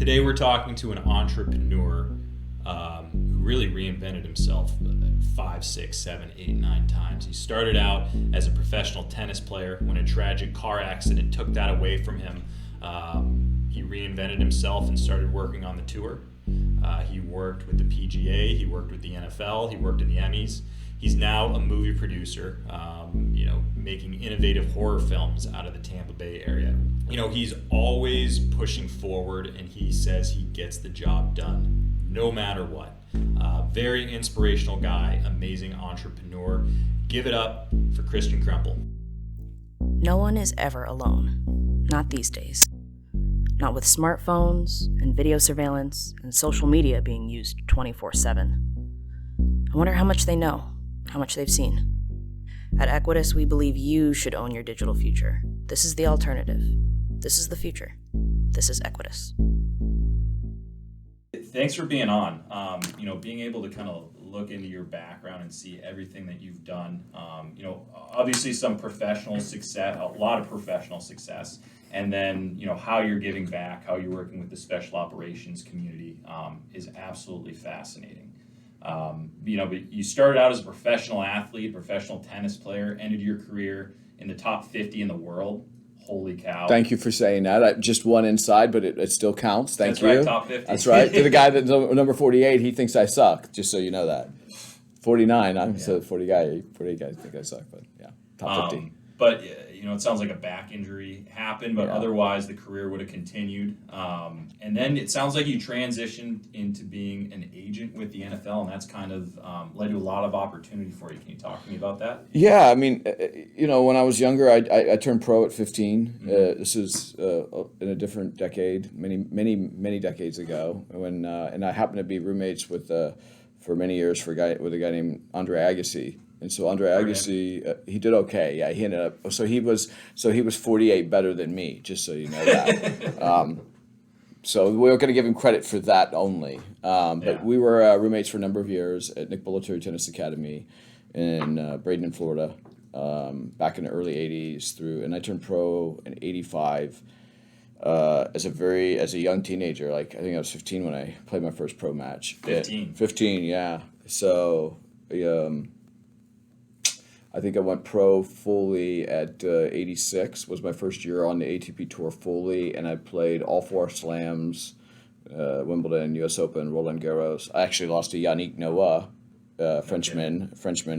Today we're talking to an entrepreneur who really reinvented himself 5, 6, 7, 8, 9 times. He started out as a professional tennis player when a tragic car accident took that away from him. He reinvented himself and started working on the tour. He worked with the PGA, he worked with the NFL, he worked in the Emmys. He's now a movie producer, making innovative horror films out of the Tampa Bay area. He's always pushing forward, and he says he gets the job done, no matter what. Very inspirational guy, amazing entrepreneur. Give it up for Kristian Kremple. No one is ever alone. Not these days. Not with smartphones and video surveillance and social media being used 24/7. I wonder how much they know, how much they've seen. At Equitus, we believe you should own your digital future. This is the alternative. This is the future. This is Equitus. Thanks for being on. Being able to kind of look into your background and see everything that you've done. Obviously some professional success, a lot of professional success, and then how you're giving back, how you're working with the special operations community is absolutely fascinating. But you started out as a professional athlete, professional tennis player, ended your career in the top 50 in the world. Holy cow. Thank you for saying that. I just won inside, but it still counts. Thank you. That's right, top 50. That's right. To the guy that's number 48, he thinks I suck, just so you know that. 49, I'm so 40 guy. 48 guys think I suck, but yeah, top 50. But it sounds like a back injury happened, but otherwise the career would have continued. And then it sounds like you transitioned into being an agent with the NFL, and that's kind of led to a lot of opportunity for you. Can you talk to me about that? Yeah, I mean, when I was younger, I turned pro at 15. This is in a different decade, many decades ago, when and I happened to be roommates for many years with a guy named Andre Agassi. And so Andre Agassi, he did okay. Yeah, he ended up. So he was 48 better than me, just so you know that. So we weren't going to give him credit for that only. But we were roommates for a number of years at Nick Bollettieri Tennis Academy in Bradenton, Florida, back in the early '80s and I turned pro in '85 as a young teenager. Like I think I was 15 when I played my first pro match. 15, yeah. So. I think I went pro fully at 86, was my first year on the ATP Tour fully, and I played all 4 slams, Wimbledon, US Open, Roland Garros. I actually lost to Yannick Noah, Frenchman,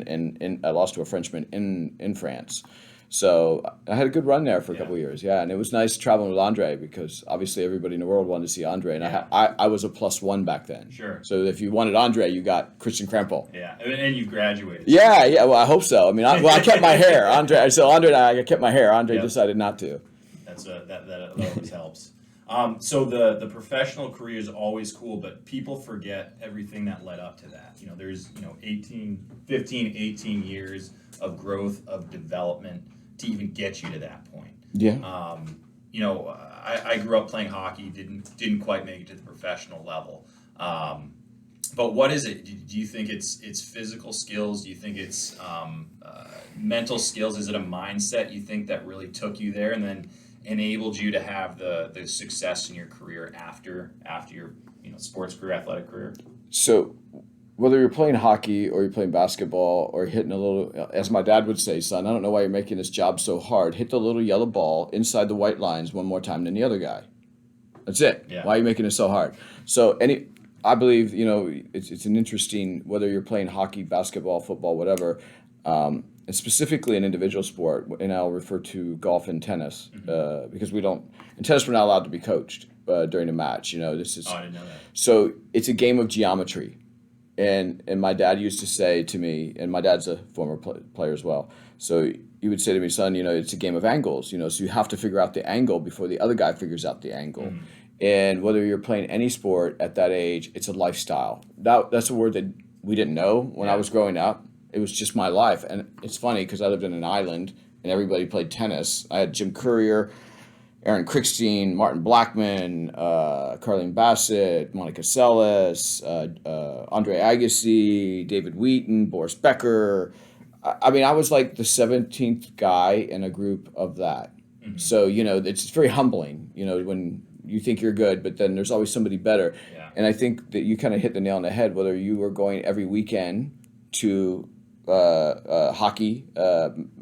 and I lost to a Frenchman in France. So I had a good run there for a couple of years, and it was nice traveling with Andre because obviously everybody in the world wanted to see Andre, and I was a +1 back then. Sure. So if you wanted Andre, you got Kristian Kremple. Yeah, and you graduated. Yeah. Well, I hope so. I mean, I kept my hair. Andre and I kept my hair. Andre decided not to. That always helps. So the professional career is always cool, but people forget everything that led up to that. There's 15, 18 years of growth, of development to even get you to that point. Yeah. I grew up playing hockey, didn't quite make it to the professional level. But what is it? Do you think it's physical skills? Do you think it's mental skills? Is it a mindset you think that really took you there and then enabled you to have the success in your career after your sports career, athletic career? So whether you're playing hockey or you're playing basketball or hitting a little, as my dad would say, son, I don't know why you're making this job so hard. Hit the little yellow ball inside the white lines one more time than the other guy. That's it. Yeah. Why are you making it so hard? So I believe, it's an interesting, whether you're playing hockey, basketball, football, whatever, and specifically an individual sport, and I'll refer to golf and tennis, because in tennis we're not allowed to be coached during a match. This is. Oh, I didn't know that. So it's a game of geometry. And my dad used to say to me, and my dad's a former player as well, so he would say to me, son, it's a game of angles, so you have to figure out the angle before the other guy figures out the angle. And whether you're playing any sport at that age, it's a lifestyle. That's a word that we didn't know when I was growing up. It was just my life. And it's funny because I lived in an island and everybody played tennis. I had Jim Courier, Aaron Kristian, Martin Blackman, Carlene Bassett, Monica Seles, Andre Agassi, David Wheaton, Boris Becker. I mean, I was like the 17th guy in a group of that. So, it's very humbling, when you think you're good, but then there's always somebody better. Yeah. And I think that you kind of hit the nail on the head, whether you were going every weekend to hockey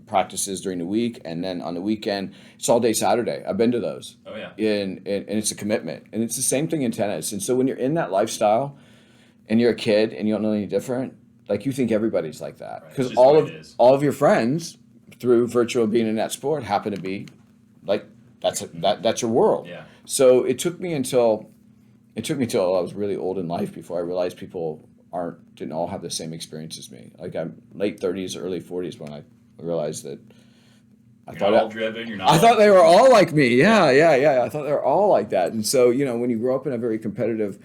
practices during the week, and then on the weekend, it's all day Saturday. I've been to those. Oh, yeah. And it's a commitment. And it's the same thing in tennis. And so when you're in that lifestyle and you're a kid and you don't know any different, like you think everybody's like that. Right. Because It's just what it is. all of your friends, through virtue of being in that sport, happen to be like, that's your world. Yeah. So it took me until I was really old in life before I realized people didn't all have the same experience as me. Like I'm late 30s, early 40s when I realized that You're not all driven. You're not. I thought they were all like me. Yeah. I thought they were all like that. And so, when you grow up in a very competitive,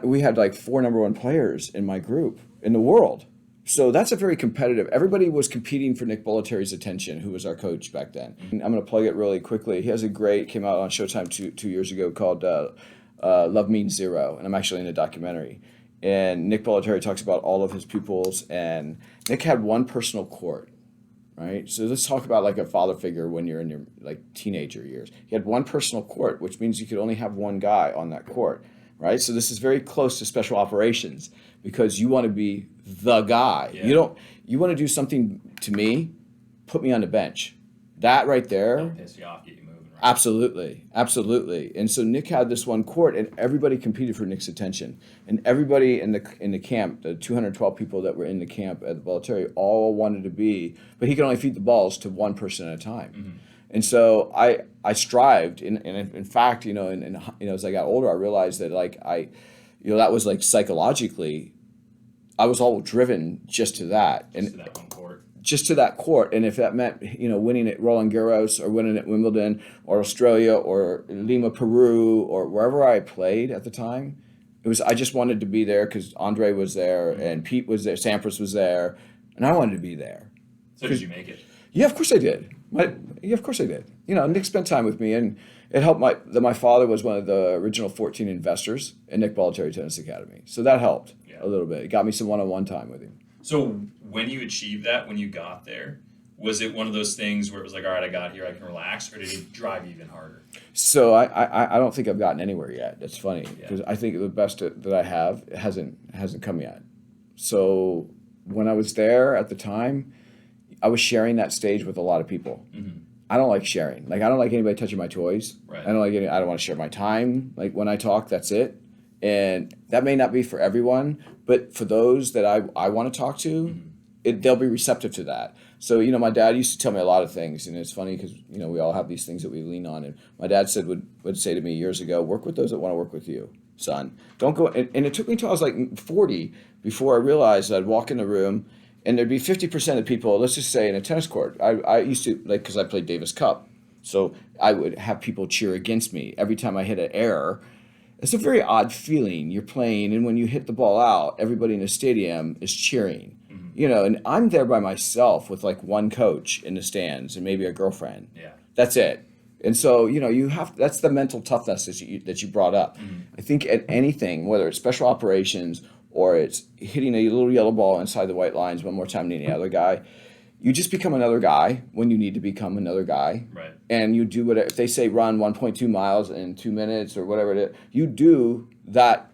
we had like 4 number 1 players in my group in the world. So that's a very competitive. Everybody was competing for Nick Bollettieri's attention, who was our coach back then. And I'm going to plug it really quickly. He has came out on Showtime 2 years ago called Love Means Zero. And I'm actually in a documentary. And Nick Bollettieri talks about all of his pupils. And Nick had one personal court. Right, so let's talk about like a father figure when you're in your like teenager years. He had one personal court, which means you could only have one guy on that court, right? So this is very close to special operations because you want to be the guy. Yeah. You want to do something to me, put me on the bench. That right there. Don't piss you off, get you moving. Right? Absolutely. And so Nick had this one court, and everybody competed for Nick's attention. And everybody in the camp, the 212 people that were in the camp at the Bollettieri, all wanted to be, but he could only feed the balls to one person at a time. Mm-hmm. And so I strived, and in fact, as I got older, I realized that that was like psychologically, I was all driven just to that. Just to that one court. Just to that court, and if that meant winning at Roland Garros or winning at Wimbledon or Australia or Lima, Peru or wherever I played at the time, I just wanted to be there because Andre was there and Pete was there, Sampras was there, and I wanted to be there. So did you make it? Yeah, of course I did. Of course I did. Nick spent time with me, and it helped. My father was one of the original 14 investors in Nick Bollettieri Tennis Academy, so that helped a little bit. It got me some one-on-one time with him. So when you achieved that, when you got there, was it one of those things where it was like, all right, I got here, I can relax, or did it drive you even harder? So I don't think I've gotten anywhere yet. That's funny because I think the best that I have hasn't come yet. So when I was there at the time, I was sharing that stage with a lot of people. Mm-hmm. I don't like sharing. Like I don't like anybody touching my toys. Right. I don't want to share my time. Like when I talk, that's it. And that may not be for everyone, but for those that I want to talk to, they'll be receptive to that. So, my dad used to tell me a lot of things, and it's funny because, we all have these things that we lean on. And my dad would say to me years ago, work with those that want to work with you, son. Don't go. And it took me until I was like 40 before I realized I'd walk in the room and there'd be 50% of people, let's just say in a tennis court. I used to, because I played Davis Cup. So I would have people cheer against me every time I hit an error. It's a very odd feeling. You're playing, and when you hit the ball out, everybody in the stadium is cheering. Mm-hmm. And I'm there by myself with like one coach in the stands and maybe a girlfriend. Yeah. That's it. And so, that's the mental toughness that you brought up. Mm-hmm. I think at anything, whether it's special operations or it's hitting a little yellow ball inside the white lines one more time than the other guy, you just become another guy when you need to become another guy. Right. And you do whatever. If they say run 1.2 miles in 2 minutes or whatever it is, you do that.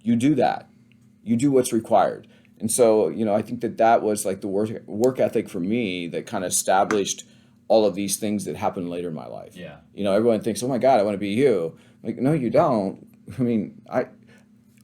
You do what's required. And so, I think that was like the work ethic for me that kind of established all of these things that happened later in my life. Yeah. Everyone thinks, oh my God, I want to be you. Like, no, you don't. I mean,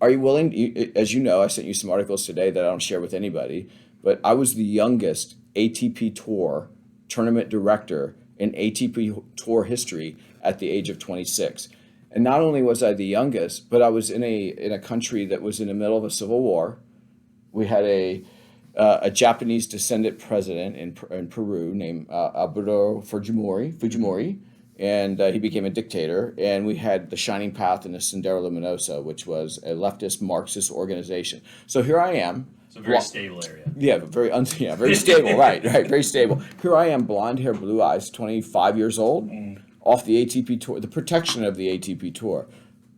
are you willing? As you know, I sent you some articles today that I don't share with anybody. But I was the youngest ATP Tour tournament director in ATP Tour history at the age of 26. And not only was I the youngest, but I was in a country that was in the middle of a civil war. We had a Japanese descendant president in Peru named Alberto Fujimori, and he became a dictator. And we had the Shining Path and the Sendero Luminoso, which was a leftist Marxist organization. So here I am. It's a very stable area. Yeah, very stable, right, very stable. Here I am, blonde hair, blue eyes, 25 years old, off the ATP Tour, the protection of the ATP Tour.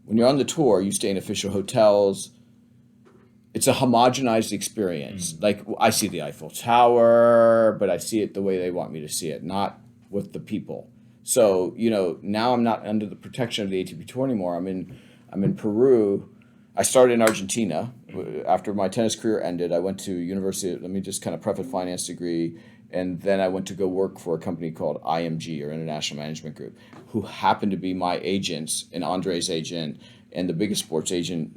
When you're on the tour, you stay in official hotels. It's a homogenized experience. Like, I see the Eiffel Tower, but I see it the way they want me to see it, not with the people. So, now I'm not under the protection of the ATP Tour anymore. I'm in Peru. I started in Argentina. After my tennis career ended, I went to university, let me just kind of preface, finance degree, and then I went to go work for a company called IMG, or International Management Group, who happened to be my agents and Andre's agent and the biggest sports agent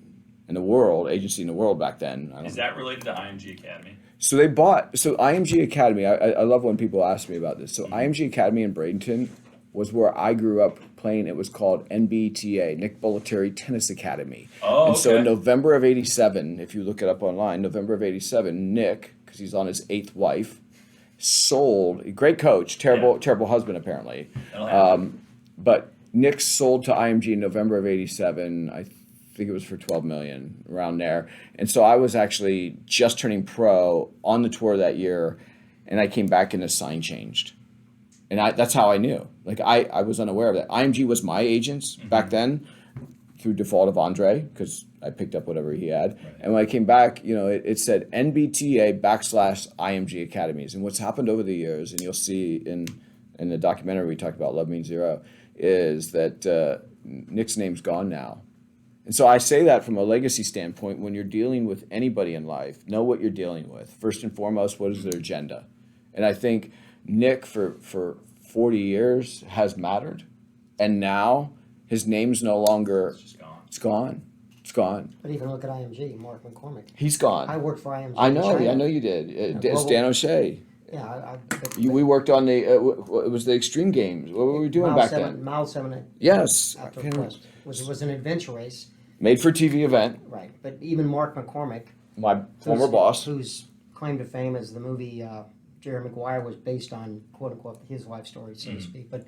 in the world, agency in the world back then. Is that related to IMG Academy? So IMG Academy, I love when people ask me about this. So IMG Academy in Bradenton was where I grew up playing. It was called NBTA, Nick Bollettieri Tennis Academy. Oh, and so in okay. November of 87, if you look it up online, November of 87, Nick, because he's on his 8th wife, sold, great coach, terrible husband apparently. But Nick sold to IMG in November of 87, I think it was for $12 million, around there. And so I was actually just turning pro on the tour that year, and I came back and the sign changed. And that's how I knew. Like, I was unaware of that. IMG was my agents back then through default of Andre, because I picked up whatever he had. Right. And when I came back, it said NBTA/IMG Academies. And what's happened over the years, and you'll see in the documentary we talked about, Love Means Zero, is that Nick's name's gone now. And so I say that from a legacy standpoint. When you're dealing with anybody in life, know what you're dealing with. First and foremost, what is their agenda? And I think Nick, for 40 years, has mattered. And now his name's no longer... It's gone. It's gone. But even look at IMG, Mark McCormick. He's gone. I worked for IMG. I know you did. It's Dan O'Shea. Yeah. We worked on it was the Extreme Games. What were we doing back then? Mile 7. Yes. After Quest. It was an adventure race. Made for TV event. Right. But even Mark McCormick, my former boss, whose claim to fame is the movie Jerry Maguire was based on, quote unquote, his life story, so to speak. But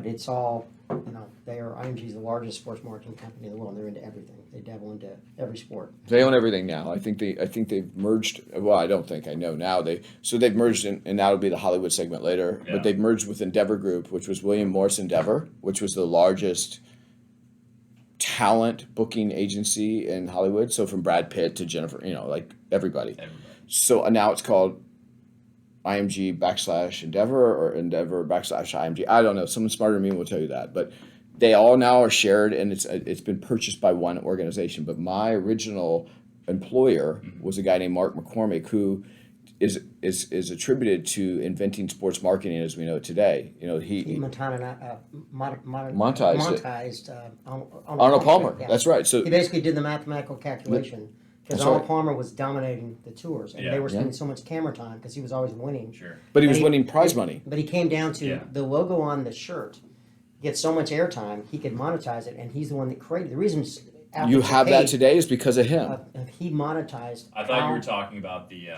it's all, IMG is the largest sports marketing company in the world. They're into everything. They dabble into every sport. They own everything now. I think they've merged. Well, I don't think I know now. They've merged, and that'll be the Hollywood segment later. Yeah. But they've merged with Endeavor Group, which was William Morris Endeavor, which was the largest talent booking agency in Hollywood. So from Brad Pitt to Jennifer, like everybody. So now it's called IMG/Endeavor or Endeavor/IMG. I don't know. Someone smarter than me will tell you that. But they all now are shared, and it's been purchased by one organization. But my original employer was a guy named Mark McCormick, who is attributed to inventing sports marketing as we know it today. He monetized Arnold Palmer. Yeah. That's right. So he basically did the mathematical calculation. Because Arnold Palmer was dominating the tours, and they were spending so much camera time because he was always winning. Sure. But he was winning prize money. But he came down to the logo on the shirt gets so much airtime, he could monetize it, and he's the one that created the reason. You have that today is because of him. He monetized. I thought you were talking about the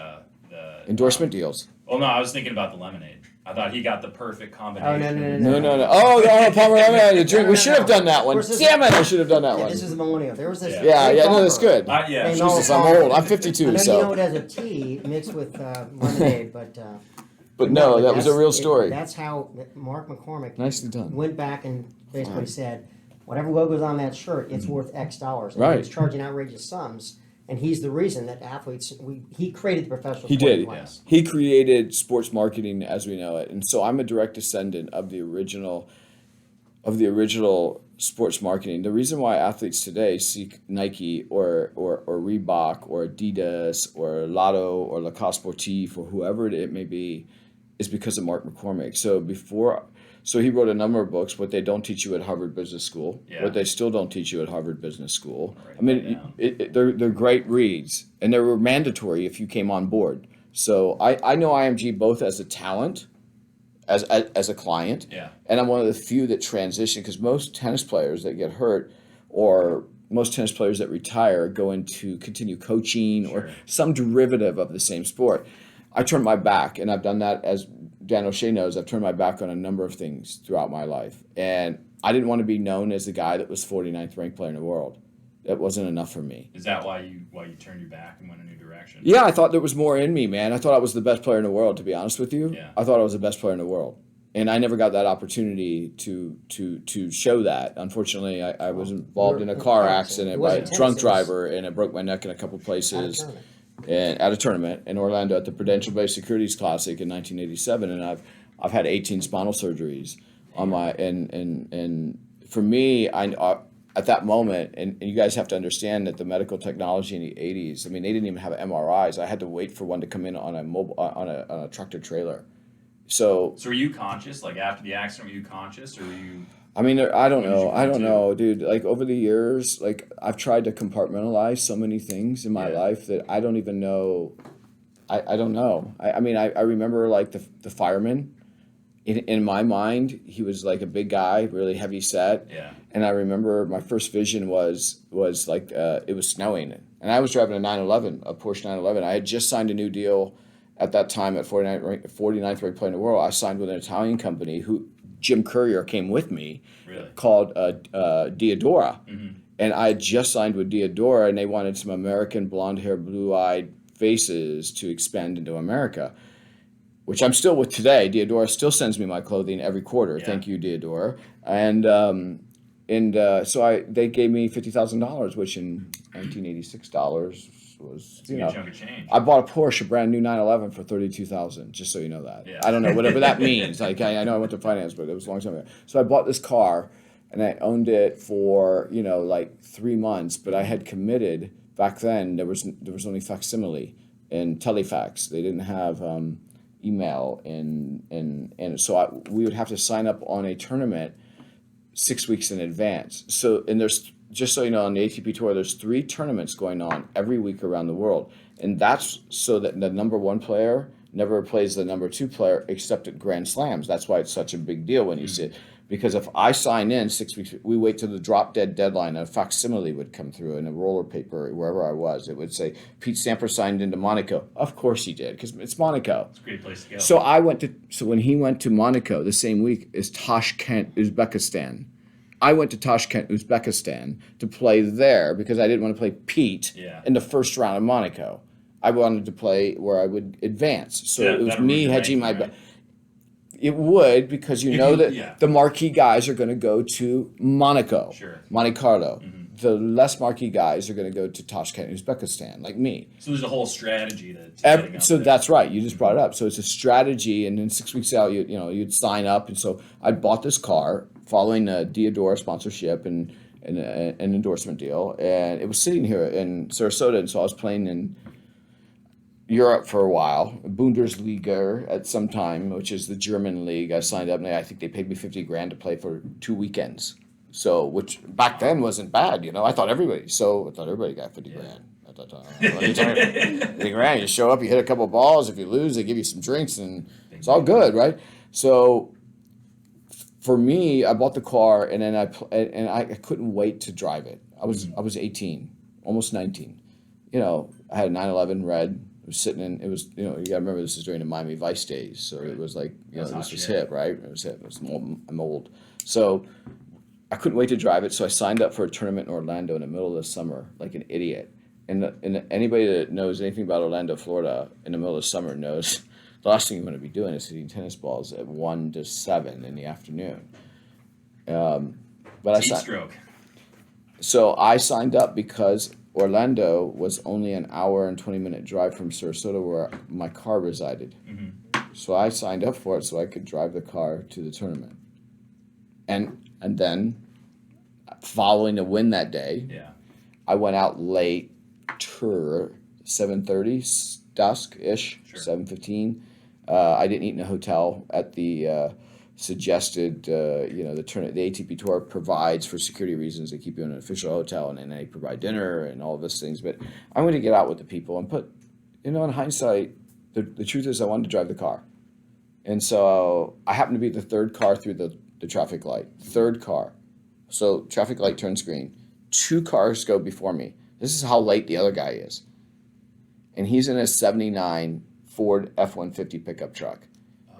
endorsement deals. Well, no, I was thinking about the lemonade. I thought he got the perfect combination. No. Oh, the Arnold Palmer lemonade, the drink. We should have done that one. Damn it, I should have done that one. This is the millennial. There was this. No, that's good. Jesus, I'm old. I'm 52. I know so. You know it as a tea mixed with lemonade, but. But no, that was a real story. That's how Mark McCormick nicely done. Went back and basically said, whatever logo's on that shirt, it's worth X dollars. And right. He was charging outrageous sums. And he's the reason that athletes, he created the professional He sport did. class. He created sports marketing as we know it. And so I'm a direct descendant of the original sports marketing. The reason why athletes today seek Nike or Reebok or Adidas or Lotto or Lacoste Sportif or whoever it may be is because of Mark McCormick. So he wrote a number of books, what they don't teach you at Harvard Business School, what they still don't teach you at Harvard Business School. I mean, they're great reads, and they were mandatory if you came on board. So I know IMG both as a talent, as a client, and I'm one of the few that transition, because most tennis players that get hurt or most tennis players that retire go into continue coaching or some derivative of the same sport. I turned my back, and I've done that, as Dan O'Shea knows, I've turned my back on a number of things throughout my life. And I didn't want to be known as the guy that was 49th ranked player in the world. That wasn't enough for me. Is that why you turned your back and went a new direction? Yeah, I thought there was more in me, man. I thought I was the best player in the world, to be honest with you. Yeah. I thought I was the best player in the world. And I never got that opportunity to show that. Unfortunately, I was involved in a car accident by a drunk driver, and it broke my neck in a couple places. And at a tournament in Orlando at the Prudential Bay Securities Classic in 1987, and I've had 18 spinal surgeries. on my and for me, at that moment, and you guys have to understand that the medical technology in the 80s, I mean, they didn't even have MRIs. I had to wait for one to come in on a mobile on a tractor trailer. So were you conscious? Like after the accident, were you conscious, or were you? I mean, I don't When did you know. I come don't to? know, dude. Like over the years, like I've tried to compartmentalize so many things in my Yeah. life that I don't even know. I don't know. I mean, I remember like the fireman. In my mind, he was like a big guy, really heavy set. Yeah. And I remember my first vision was like it was snowing, and I was driving a 911, a Porsche 911. I had just signed a new deal at that time at 49th ranked player in the world. I signed with an Italian company who Jim Courier came with me, Really? called Diodora. Mm-hmm. And I had just signed with Diodora, and they wanted some American blonde hair, blue eyed faces to expand into America, which I'm still with today. Diodora still sends me my clothing every quarter. Yeah. Thank you, Diodora. And so they gave me $50,000, which in 1986 dollars was, It's a good chunk of change. I bought a Porsche, a brand new 911 for $32,000. Just so you know that. Yeah. I don't know whatever that means. Like I know I went to finance, but it was a long time ago. So I bought this car, and I owned it for like 3 months. But I had committed back then. There was only facsimile and telefax. They didn't have email, and so we would have to sign up on a tournament 6 weeks in advance. So, and there's, just so you know, on the ATP Tour, there's 3 tournaments going on every week around the world, and that's so that the number 1 player never plays the number 2 player except at Grand Slams. That's why it's such a big deal when you see it. Because if I sign in 6 weeks, we wait till the drop dead deadline, a facsimile would come through in a roller paper wherever I was. It would say, Pete Stamper signed into Monaco. Of course he did, because it's Monaco. It's a great place to go. So when he went to Monaco the same week is Tashkent, Uzbekistan. I went to Tashkent, Uzbekistan to play there because I didn't want to play Pete in the first round of Monaco. I wanted to play where I would advance. So it was that'll me ruin your hedging my ranking, bet. right? It would, because you know that yeah. the marquee guys are going to go to Monaco, Sure. Monte Carlo. The less marquee guys are going to go to Tashkent, Uzbekistan, like me. So there's a whole strategy to setting up So there. that's right. You just brought it up. So it's a strategy, and then 6 weeks out, you'd sign up. And so I bought this car following a Diodora sponsorship and an endorsement deal, and it was sitting here in Sarasota. And so I was playing in Europe for a while, Bundesliga at some time, which is the German league. I signed up, and I think they paid me $50,000 to play for 2 weekends. So, which back then wasn't bad, I thought everybody got $50,000 at that time. 50 grand, you show up, you hit a couple balls. If you lose, they give you some drinks, and it's all good, right? So, for me, I bought the car, and then I couldn't wait to drive it. I was 18, almost 19. I had a 911 red. It was sitting in. It was you gotta remember this is during the Miami Vice days, so it was like this was hip, right? It was hip. I'm old, so I couldn't wait to drive it. So I signed up for a tournament in Orlando in the middle of the summer, like an idiot. And anybody that knows anything about Orlando, Florida, in the middle of the summer knows the last thing you want to be doing is hitting tennis balls at 1 to 7 in the afternoon. But Heat stroke. So I signed up because Orlando was only an hour and 20-minute drive from Sarasota, where my car resided. Mm-hmm. So I signed up for it so I could drive the car to the tournament. And then, following a win that day, I went out late, 7:30, dusk-ish, 7:15. I didn't eat in a hotel at the suggested, the tournament. The ATP Tour provides, for security reasons, they keep you in an official hotel, and then they provide dinner and all of those things. But I wanted to get out with the people and put, in hindsight, the truth is I wanted to drive the car. And so I happened to be the third car through the traffic light. Third car. So traffic light turns green. 2 cars go before me. This is how late the other guy is. And he's in a 79 Ford F-150 pickup truck.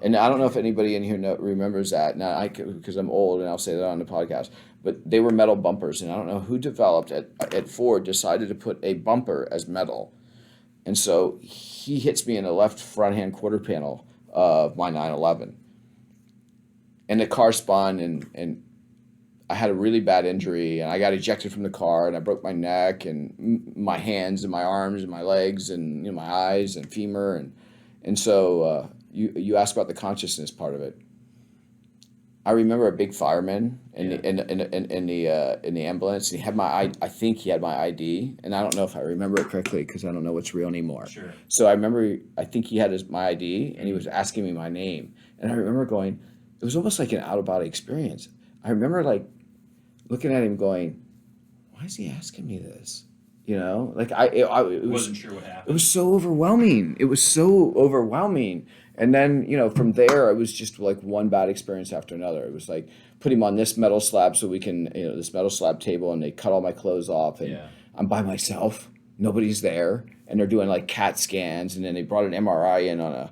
And I don't know if anybody in here remembers that. Now, because I'm old, and I'll say that on the podcast. But they were metal bumpers, and I don't know who developed at Ford decided to put a bumper as metal. And so he hits me in the left front-hand quarter panel of my 911. And the car spun, and I had a really bad injury, and I got ejected from the car, and I broke my neck, and my hands, and my arms, and my legs, and my eyes, and femur, and so you asked about the consciousness part of it. I remember a big fireman in the ambulance. And he had I think he had my ID, and I don't know if I remember it correctly because I don't know what's real anymore. Sure. So I think he had my ID, and he was asking me my name, and I remember going, it was almost like an out of body experience. I remember like looking at him going, why is he asking me this? You know, like it Wasn't sure what happened. It was so overwhelming. It was so overwhelming. And then, from there, it was just like one bad experience after another. It was like put him on this metal slab so we can, this metal slab table, and they cut all my clothes off, and I'm by myself. Nobody's there, and they're doing like CAT scans, and then they brought an MRI in on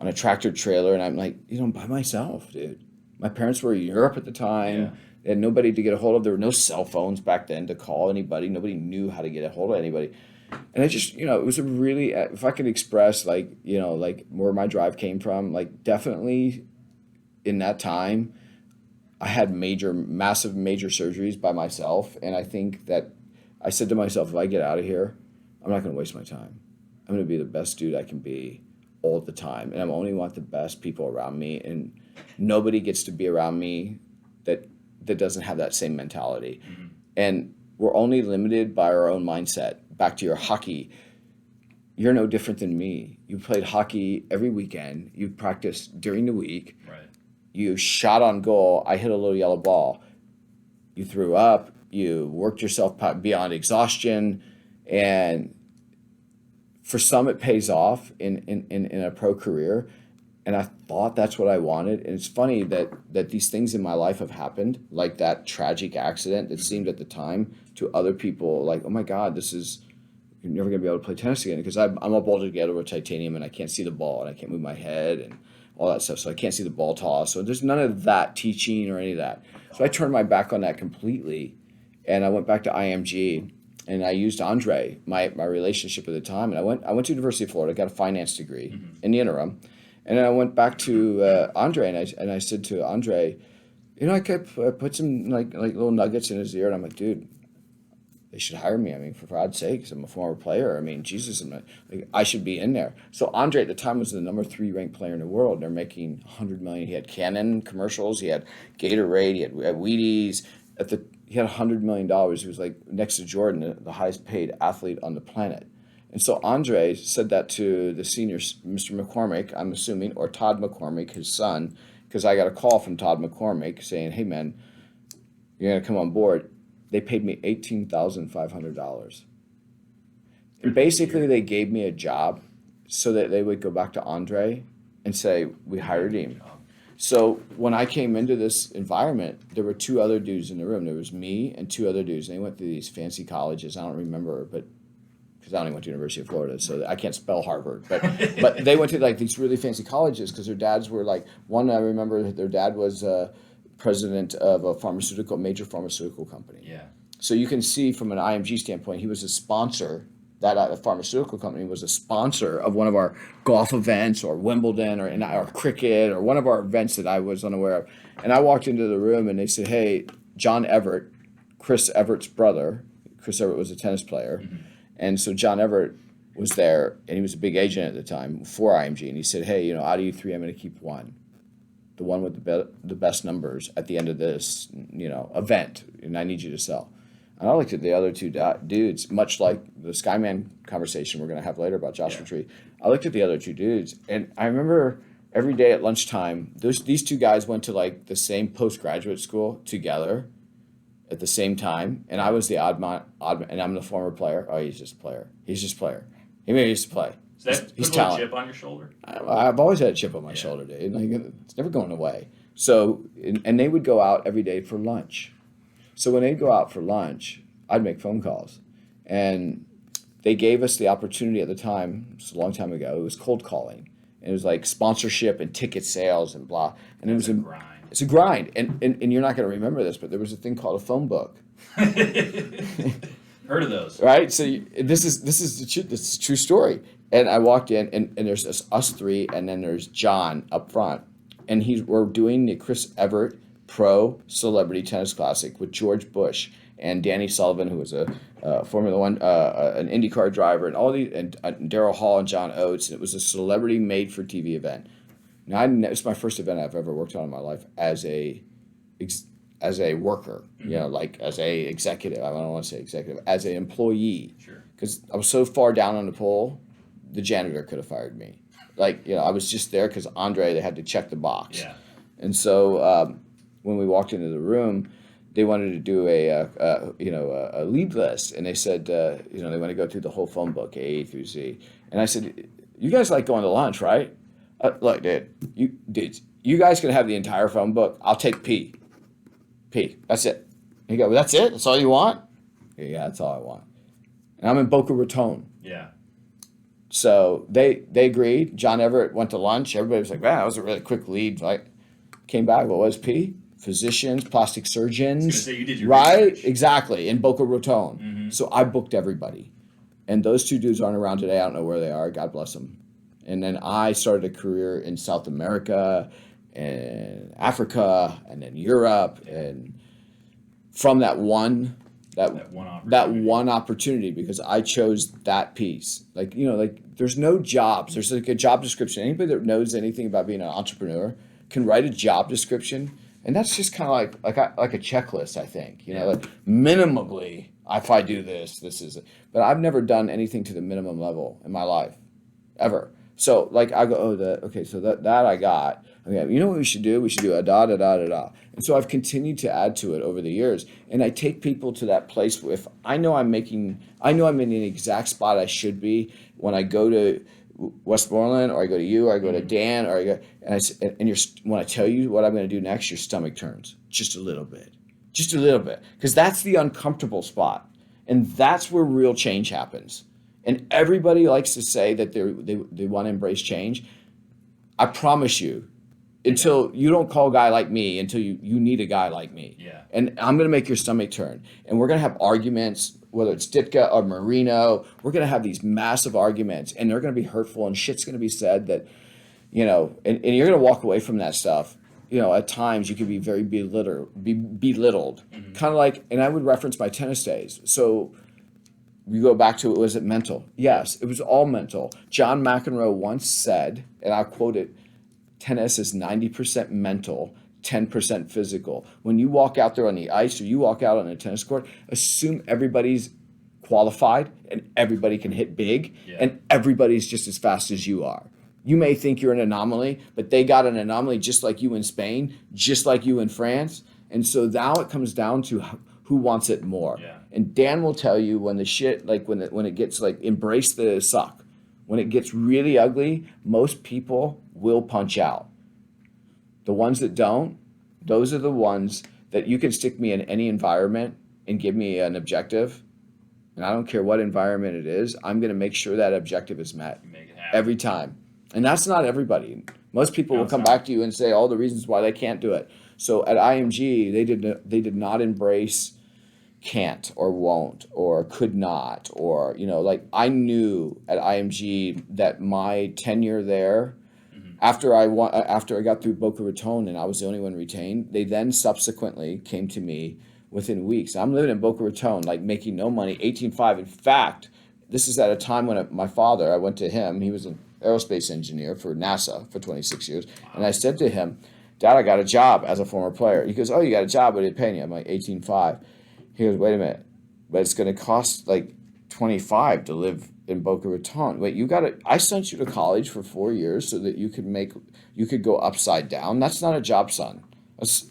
a tractor trailer, and I'm like, I'm by myself, dude. My parents were in Europe at the time. Yeah. They had nobody to get a hold of. There were no cell phones back then to call anybody. Nobody knew how to get a hold of anybody. And I just, it was a really, if I could express like where my drive came from, like definitely in that time, I had massive major surgeries by myself. And I think that I said to myself, if I get out of here, I'm not going to waste my time. I'm going to be the best dude I can be all the time. And I only want the best people around me. And nobody gets to be around me that doesn't have that same mentality. Mm-hmm. And we're only limited by our own mindset. Back to your hockey, you're no different than me. You played hockey every weekend. You practiced during the week. Right. You shot on goal. I hit a little yellow ball. You threw up. You worked yourself beyond exhaustion. And for some, it pays off in a pro career. And I thought that's what I wanted. And it's funny that these things in my life have happened, like that tragic accident that seemed at the time to other people like, oh my God, you're never going to be able to play tennis again, because I'm up all together with titanium, and I can't see the ball, and I can't move my head and all that stuff. So I can't see the ball toss. So there's none of that teaching or any of that. So I turned my back on that completely, and I went back to IMG, and I used Andre, my relationship at the time. And I went to University of Florida, got a finance degree in the interim. And then I went back to Andre, and I said to Andre, I could put some like little nuggets in his ear, and I'm like, dude, they should hire me. I mean, for God's sakes, I'm a former player. I mean, Jesus, I should be in there. So Andre at the time was the number 3 ranked player in the world. They're making $100 million. He had Canon commercials. He had Gatorade. He had Wheaties. He had $100 million. He was like next to Jordan, the highest paid athlete on the planet. And so Andre said that to the senior, Mr. McCormick, I'm assuming, or Todd McCormick, his son, because I got a call from Todd McCormick saying, hey, man, you're going to come on board. They paid me $18,500. And basically they gave me a job so that they would go back to Andre and say, we hired him. So when I came into this environment, there were 2 other dudes in the room. There was me and 2 other dudes. And they went to these fancy colleges. I don't remember, but because I only went to University of Florida, so I can't spell Harvard. But they went to like these really fancy colleges because their dads were like, one I remember their dad was president of a major pharmaceutical company. Yeah. So you can see from an IMG standpoint, he was a sponsor. That pharmaceutical company was a sponsor of one of our golf events or Wimbledon or cricket or one of our events that I was unaware of. And I walked into the room and they said, hey, John Everett, Chris Everett's brother. Chris Everett was a tennis player. Mm-hmm. And so John Everett was there, and he was a big agent at the time for IMG. And he said, hey, out of you 3, I'm going to keep one. The one with the best numbers at the end of this, event, and I need you to sell. And I looked at the other 2 dudes, much like the Skyman conversation we're going to have later about Joshua Tree. I looked at the other 2 dudes, and I remember every day at lunchtime, these 2 guys went to like the same postgraduate school together at the same time, and I was the odd man, and I'm the former player. Oh, he's just a player. He maybe used to play. So that he's put a little talented. chip on your shoulder? I've always had a chip on my shoulder, dude. Like, it's never going away. So, and they would go out every day for lunch. So when they'd go out for lunch, I'd make phone calls. And they gave us the opportunity at the time, it was a long time ago, it was cold calling. And it was like sponsorship and ticket sales and blah. And it was a grind. It's a grind. And you're not going to remember this, but there was a thing called a phone book. Heard of those. Right? So this is a true story. And I walked in, and there's us 3, and then there's John up front. And we're doing the Chris Everett Pro Celebrity Tennis Classic with George Bush and Danny Sullivan, who was a Formula One, an IndyCar driver, and all these, and Darryl Hall and John Oates. And it was a celebrity made-for-TV event. Now, it's my first event I've ever worked on in my life as a as a worker, like as a executive. I don't want to say executive, as an employee. Sure. Because I was so far down on the pole, the janitor could have fired me. Like, I was just there because they had to check the box. Yeah. And so when we walked into the room, they wanted to do a lead list, and they said, they want to go through the whole phone book, A through Z. And I said, you guys like going to lunch, right? Look, dude, you guys can have the entire phone book. I'll take P. That's it. And he go, well, that's it? That's all you want? Yeah, that's all I want. And I'm in Boca Raton. Yeah. So they agreed. John Everett went to lunch. Everybody was like, wow, that was a really quick lead. Like, came back, what was P? Physicians, plastic surgeons. I was gonna say, you did your right? research. Exactly, in Boca Raton. So I booked everybody. And those two dudes aren't around today. I don't know where they are. God bless them. And then I started a career in South America and Africa and then Europe. And from that one opportunity, because I chose that piece. Like, there's no jobs. There's like a job description. Anybody that knows anything about being an entrepreneur can write a job description, and that's just kind of like a checklist, I think. Like minimally, if I do this is it. But I've never done anything to the minimum level in my life, ever. So like I go, so that I got. Okay, you know what we should do? We should do a da da da da da. And so I've continued to add to it over the years, and I take people to that place where if I know I'm in the exact spot I should be when I go to Westmoreland, or I go to you, or I go to Dan, or I go, when I tell you what I'm going to do next, your stomach turns just a little bit, because that's the uncomfortable spot, and that's where real change happens. And everybody likes to say that they want to embrace change. I promise you, until you don't call a guy like me, until you need a guy like me. Yeah. And I'm going to make your stomach turn. And we're going to have arguments, whether it's Ditka or Marino. We're going to have these massive arguments, and they're going to be hurtful, and shit's going to be said that, and you're going to walk away from that stuff. At times you could be very belittled. Mm-hmm. Kind of like, and I would reference my tennis days. So you go back to, was it mental? Yes, it was all mental. John McEnroe once said, and I'll quote it, tennis is 90% mental, 10% physical. When you walk out there on the ice or you walk out on a tennis court, assume everybody's qualified and everybody can hit big, and everybody's just as fast as you are. You may think you're an anomaly, but they got an anomaly just like you in Spain, just like you in France. And so now it comes down to who wants it more. Yeah. And Dan will tell you when the shit, like when it gets like, embrace the suck. When it gets really ugly, most people will punch out. The ones that don't, those are the ones that you can stick me in any environment and give me an objective. And I don't care what environment it is, I'm going to make sure that objective is met. Make it happen. Every time. And that's not everybody. Most people will come back to you and say all the reasons why they can't do it. So at IMG, they did not embrace can't or won't or could not, or like I knew at IMG that my tenure there, after I got through Boca Raton and I was the only one retained, they then subsequently came to me within weeks. I'm living in Boca Raton, like making no money, 18.5. In fact, this is at a time when my father, I went to him, he was an aerospace engineer for NASA for 26 years, and I said to him, Dad, I got a job as a former player. He goes, oh, you got a job, what are they paying you? I'm like, 18.5. He goes, wait a minute, but it's going to cost like 25 to live in Boca Raton. Wait, I sent you to college for 4 years so that you could go upside down. That's not a job, son.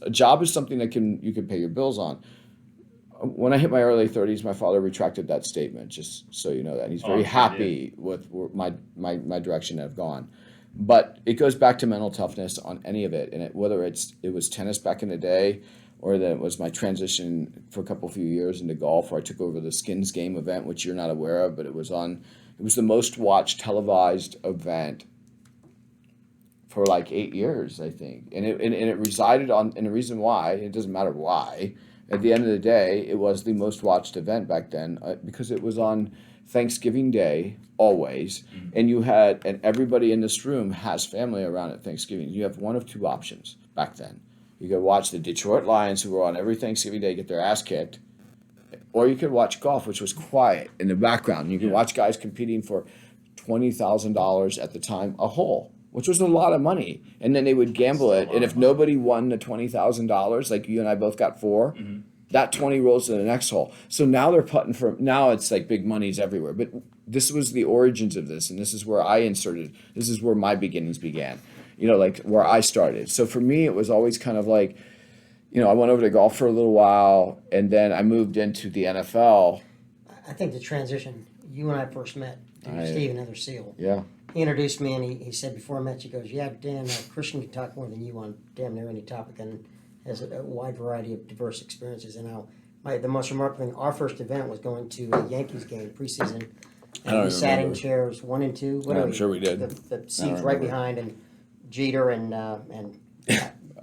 A job is something that you can pay your bills on. When I hit my early 30s, my father retracted that statement, just so you know that. And he's very happy with my direction I've gone. But it goes back to mental toughness on any of it. And whether it was tennis back in the day, or that it was my transition for a few years into golf, where I took over the Skins Game event, which you're not aware of, but it was the most watched televised event for like 8 years, I think. And it resided on, and the reason why, it doesn't matter why, at the end of the day, it was the most watched event back then, because it was on Thanksgiving Day, always, and and everybody in this room has family around at Thanksgiving. You have one of two options back then. You could watch the Detroit Lions, who were on every Thanksgiving Day, get their ass kicked, or you could watch golf, which was quiet in the background. You could watch guys competing for $20,000 at the time a hole. which was a lot of money. And then they would gamble it. And if nobody won the $20,000, like you and I both got 4, that 20 rolls to the next hole. So now they're putting now it's like big money's everywhere. But this was the origins of this. And this is where this is where my beginnings began, like where I started. So for me, it was always kind of like, I went over to golf for a little while, and then I moved into the NFL. I think the transition, you and I first met through Steve, another SEAL. Yeah. He introduced me, and he said before I met you, he goes, yeah, Dan, Kristian can talk more than you on damn near any topic, and has a wide variety of diverse experiences. And the most remarkable thing, our first event was going to a Yankees game preseason, and we sat in chairs 1 and 2. I'm sure we did. The seats right behind, and Jeter and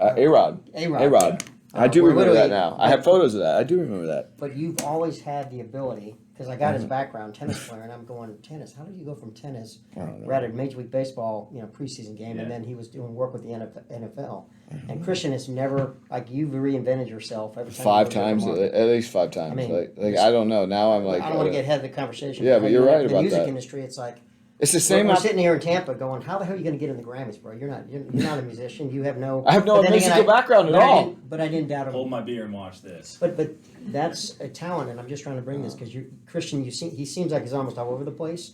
A-Rod. A-Rod. I do remember that now. I have photos of that. I do remember that. But you've always had the ability, because I got his background, tennis player, and I'm going, tennis, how did you go from tennis, right at Major League Baseball, preseason game, and then he was doing work with the NFL. And Kristian has never, you've reinvented yourself every time. 5 times, at least 5 times. I mean, I don't know. Now I'm like. I don't want to get ahead of the conversation. Yeah, but you're right about that. The music industry, it's like. It's the same. We're sitting here in Tampa going, how the hell are you going to get in the Grammys, bro? You're not a musician. You have no. I have no musical background at all. But I didn't doubt it. Hold my beer and watch this. But that's a talent, and I'm just trying to bring this because Kristian, he seems like he's almost all over the place.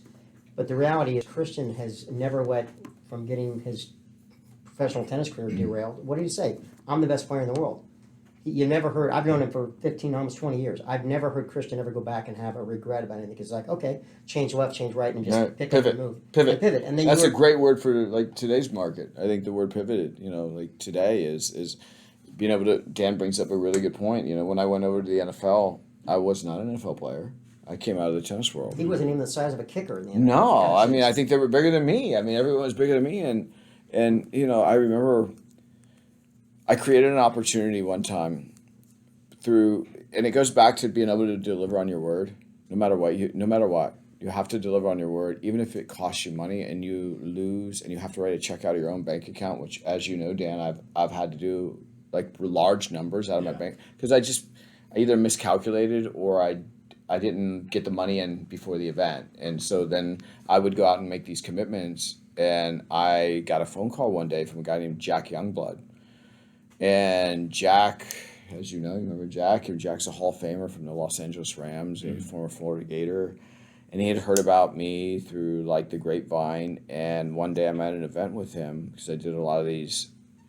But the reality is, Kristian has never let from getting his professional tennis career derailed. What did he say? I'm the best player in the world. You never heard. I've known him for 15, almost 20 years. I've never heard Kristian ever go back and have a regret about anything. It's like, okay, change left, change right, and just pick up and move. Pivot. And then that's a great word for today's market. I think the word pivoted. Today is being able to. Dan brings up a really good point. When I went over to the NFL, I was not an NFL player. I came out of the tennis world. He wasn't even the size of a kicker in the NFL. No, I mean I think they were bigger than me. I mean everyone was bigger than me, and I remember. I created an opportunity one time and it goes back to being able to deliver on your word, no matter what, you have to deliver on your word, even if it costs you money and you lose and you have to write a check out of your own bank account, which, as you know, Dan, I've had to do large numbers out of my bank because I either miscalculated or I didn't get the money in before the event. And so then I would go out and make these commitments, and I got a phone call one day from a guy named Jack Youngblood. And Jack, as you know, you remember Jack? Jack's a Hall of Famer from the Los Angeles Rams, a former Florida Gator. And he had heard about me through the grapevine. And one day I'm at an event with him because I did a lot of these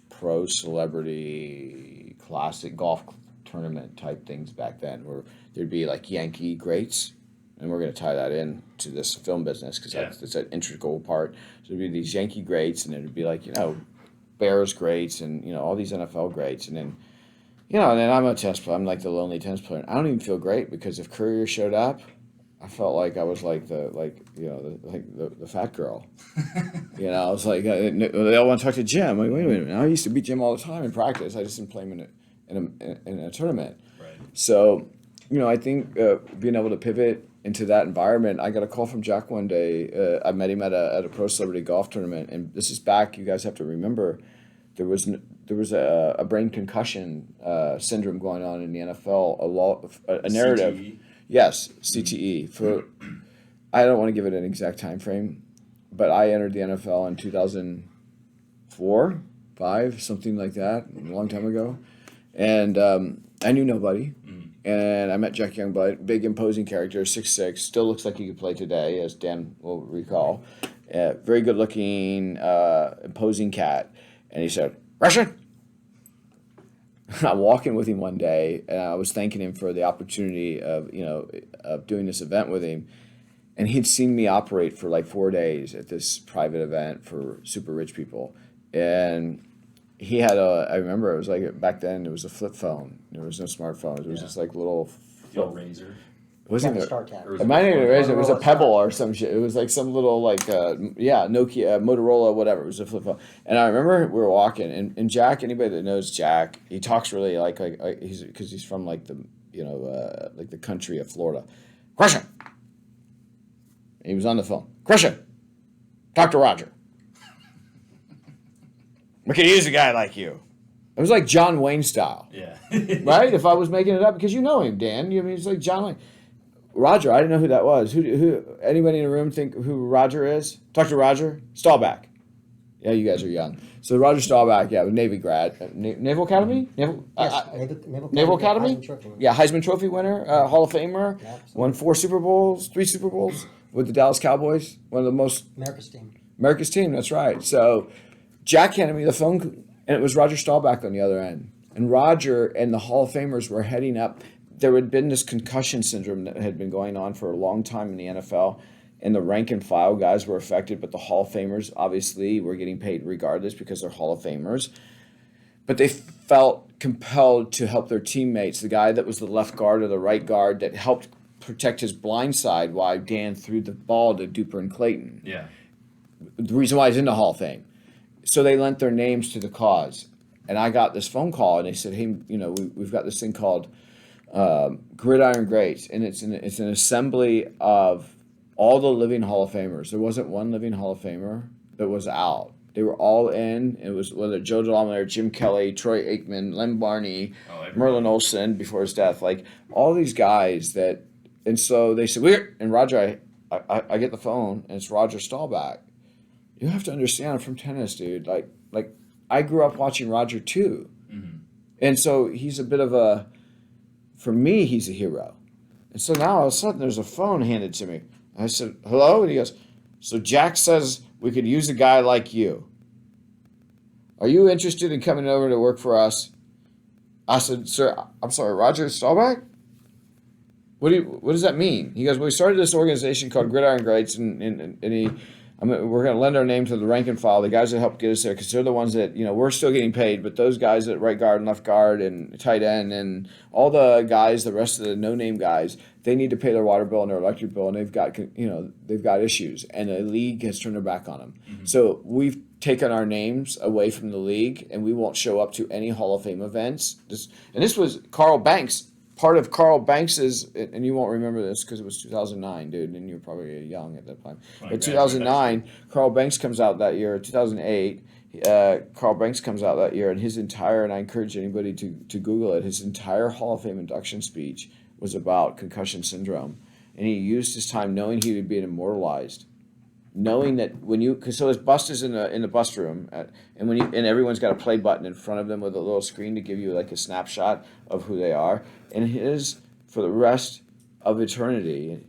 pro celebrity classic golf tournament type things back then where there'd be Yankee greats. And we're going to tie that in to this film business because that's an integral part. So there'd be these Yankee greats, and it'd be Bears greats and all these NFL greats, and then and then I'm a tennis player. I'm the lonely tennis player. I don't even feel great because if Courier showed up, I felt like I was the fat girl. I was they all want to talk to Jim. Wait a minute, I used to beat Jim all the time in practice. I just didn't play him in a tournament. Right. So I think being able to pivot into that environment. I got a call from Jack one day. I met him at a pro celebrity golf tournament, and this is back. You guys have to remember, there was a brain concussion syndrome going on in the NFL. A narrative. CTE? Yes, CTE. I don't want to give it an exact time frame, but I entered the NFL in 2004, 5, something like that, a long time ago, and I knew nobody. And I met Jack Youngblood, big imposing character, 6'6", still looks like he could play today, as Dan will recall. Very good looking, imposing cat. And he said, "Russian?" I'm walking with him one day, and I was thanking him for the opportunity of doing this event with him. And he'd seen me operate for 4 days at this private event for super rich people. And he had I remember it was back then it was a flip phone. There was no smartphone. It was just little. The old Razor. It wasn't Got the a Star Tab. It might not even Razor. It was a Pebble or some shit. It was some little Nokia, Motorola, whatever. It was a flip phone. And I remember we were walking, and Jack. Anybody that knows Jack, he talks really he's from the country of Florida. Kristian. He was on the phone. Kristian, talk to Roger. We could use a guy like you. It was like John Wayne style. Yeah. Right? If I was making it up, because you know him, Dan. It's like John Wayne. Roger, I didn't know who that was. Who? Anybody in the room think who Roger is? Talk to Roger. Stall back. Yeah, you guys are young. So Roger Staubach, yeah, was Navy grad, Naval Academy, Yes, Naval Academy, Heisman Trophy winner. yeah, Heisman Trophy winner, Hall of Famer, Yeah, absolutely. won 3 Super Bowls with the Dallas Cowboys, one of the most America's team. That's right. So Jack handed me the phone, and it was Roger Staubach on the other end. And Roger and the Hall of Famers were heading up. There had been this concussion syndrome that had been going on for a long time in the NFL, and the rank and file guys were affected, but the Hall of Famers obviously were getting paid regardless because they're Hall of Famers. But they felt compelled to help their teammates. The guy that was the left guard or the right guard that helped protect his blind side while Dan threw the ball to Duper and Clayton. Yeah. The reason why he's in the Hall of Fame. So they lent their names to the cause. And I got this phone call, and they said, hey, we've got this thing called Gridiron Greats, and it's an assembly of all the living Hall of Famers. There wasn't one living Hall of Famer that was out. They were all in. It was whether Joe DeLamere, Jim Kelly, Troy Aikman, Len Barney, Merlin Olsen before his death, like all these guys that. And so they said, and Roger, I get the phone, and it's Roger Staubach. You have to understand, I'm from tennis, dude. Like I grew up watching Roger too. Mm-hmm. And so he's a bit of for me, he's a hero. And so now all of a sudden there's a phone handed to me. I said, hello? And he goes, so Jack says we could use a guy like you. Are you interested in coming over to work for us? I said, sir, I'm sorry, Roger Staubach? What does that mean? He goes, well, we started this organization called Gridiron Greats, and we're going to lend our name to the rank and file, the guys that helped get us there, because they're the ones that, we're still getting paid, but those guys at right guard and left guard and tight end and all the guys, the rest of the no-name guys, they need to pay their water bill and their electric bill, and they've got issues, and the league has turned their back on them. Mm-hmm. So we've taken our names away from the league, and we won't show up to any Hall of Fame events. This was Carl Banks. Part of Carl Banks's, and you won't remember this because it was 2009, dude, and you were probably young at that time. But 2009, Carl Banks comes out that year. 2008, Carl Banks comes out that year, and his entire, and I encourage anybody to Google it, his entire Hall of Fame induction speech was about concussion syndrome. And he used his time knowing he would be immortalized. Knowing that so his bust is in the bust room, and everyone's got a play button in front of them with a little screen to give you like a snapshot of who they are, and his for the rest of eternity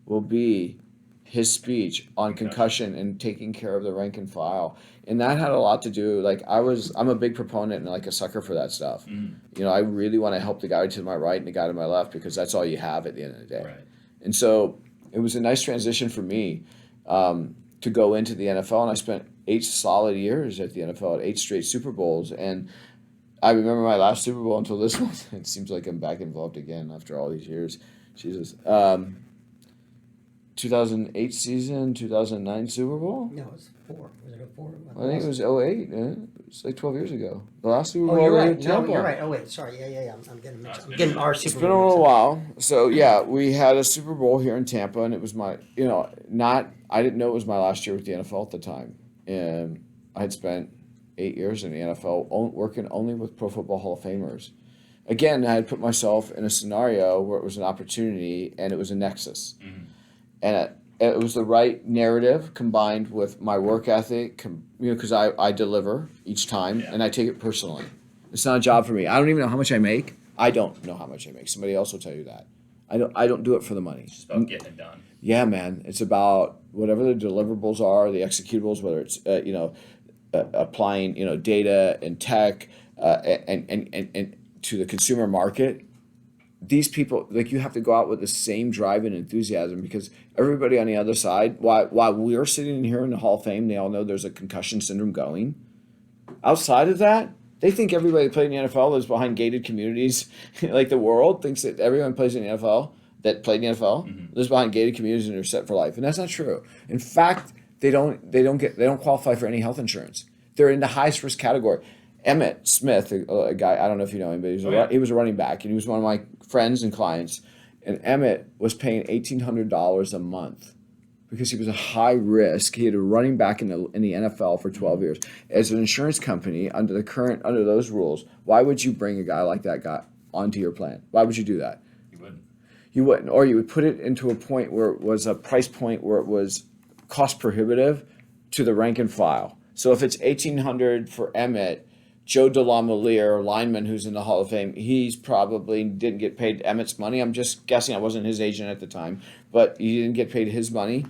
will be his speech on concussion and taking care of the rank and file, and that had a lot to do. Like I'm a big proponent and like a sucker for that stuff. Mm. I really want to help the guy to my right and the guy to my left because that's all you have at the end of the day. Right. And so it was a nice transition for me. To go into the NFL, and I spent 8 solid years at the NFL at 8 straight Super Bowls, and I remember my last Super Bowl until this one. It seems like I'm back involved again after all these years. Jesus. 2008 season, 2009 Super Bowl? No, it was 4. Was it a 4? I think it was 08. Yeah. It's like 12 years ago. The last Super Bowl. Oh, you're right. Tampa. No, you're right. Oh, wait. Sorry. Yeah. I'm getting mixed. I'm getting our Super It's Bowl. been a little while. So, yeah, we had a Super Bowl here in Tampa, and it was my, I didn't know it was my last year with the NFL at the time. And I had spent 8 years in the NFL working only with Pro Football Hall of Famers. Again, I had put myself in a scenario where it was an opportunity and it was a nexus. Mm-hmm. And it was the right narrative combined with my work ethic, because I deliver each time, and I take it personally. It's not a job for me. I don't even know how much I make. I don't know how much I make. Somebody else will tell you that. I don't do it for the money. It's just about getting it done. Yeah, man. It's about whatever the deliverables are, the executables, whether it's applying data and tech and to the consumer market. These people, you have to go out with the same drive and enthusiasm, because everybody on the other side, while we're sitting in here in the Hall of Fame, they all know there's a concussion syndrome going. Outside of that, they think everybody that played in the NFL lives behind gated communities. Like the world thinks that everyone plays in the NFL that played in the NFL lives behind gated communities and are set for life, and that's not true. In fact, they don't qualify for any health insurance. They're in the highest risk category. Emmett Smith, a guy, I don't know if you know him, but he was a running back, and he was one of my friends and clients. And Emmett was paying $1,800 a month because he was a high risk. He had a running back in the NFL for 12 years. As an insurance company, under those rules, why would you bring a guy like that guy onto your plan? Why would you do that? You wouldn't. Or you would put it into a point where it was a price point where it was cost prohibitive to the rank and file. So if it's 1,800 for Emmett, Joe DeLamiere, lineman who's in the Hall of Fame, he's probably didn't get paid Emmett's money. I'm just guessing. I wasn't his agent at the time, but he didn't get paid his money.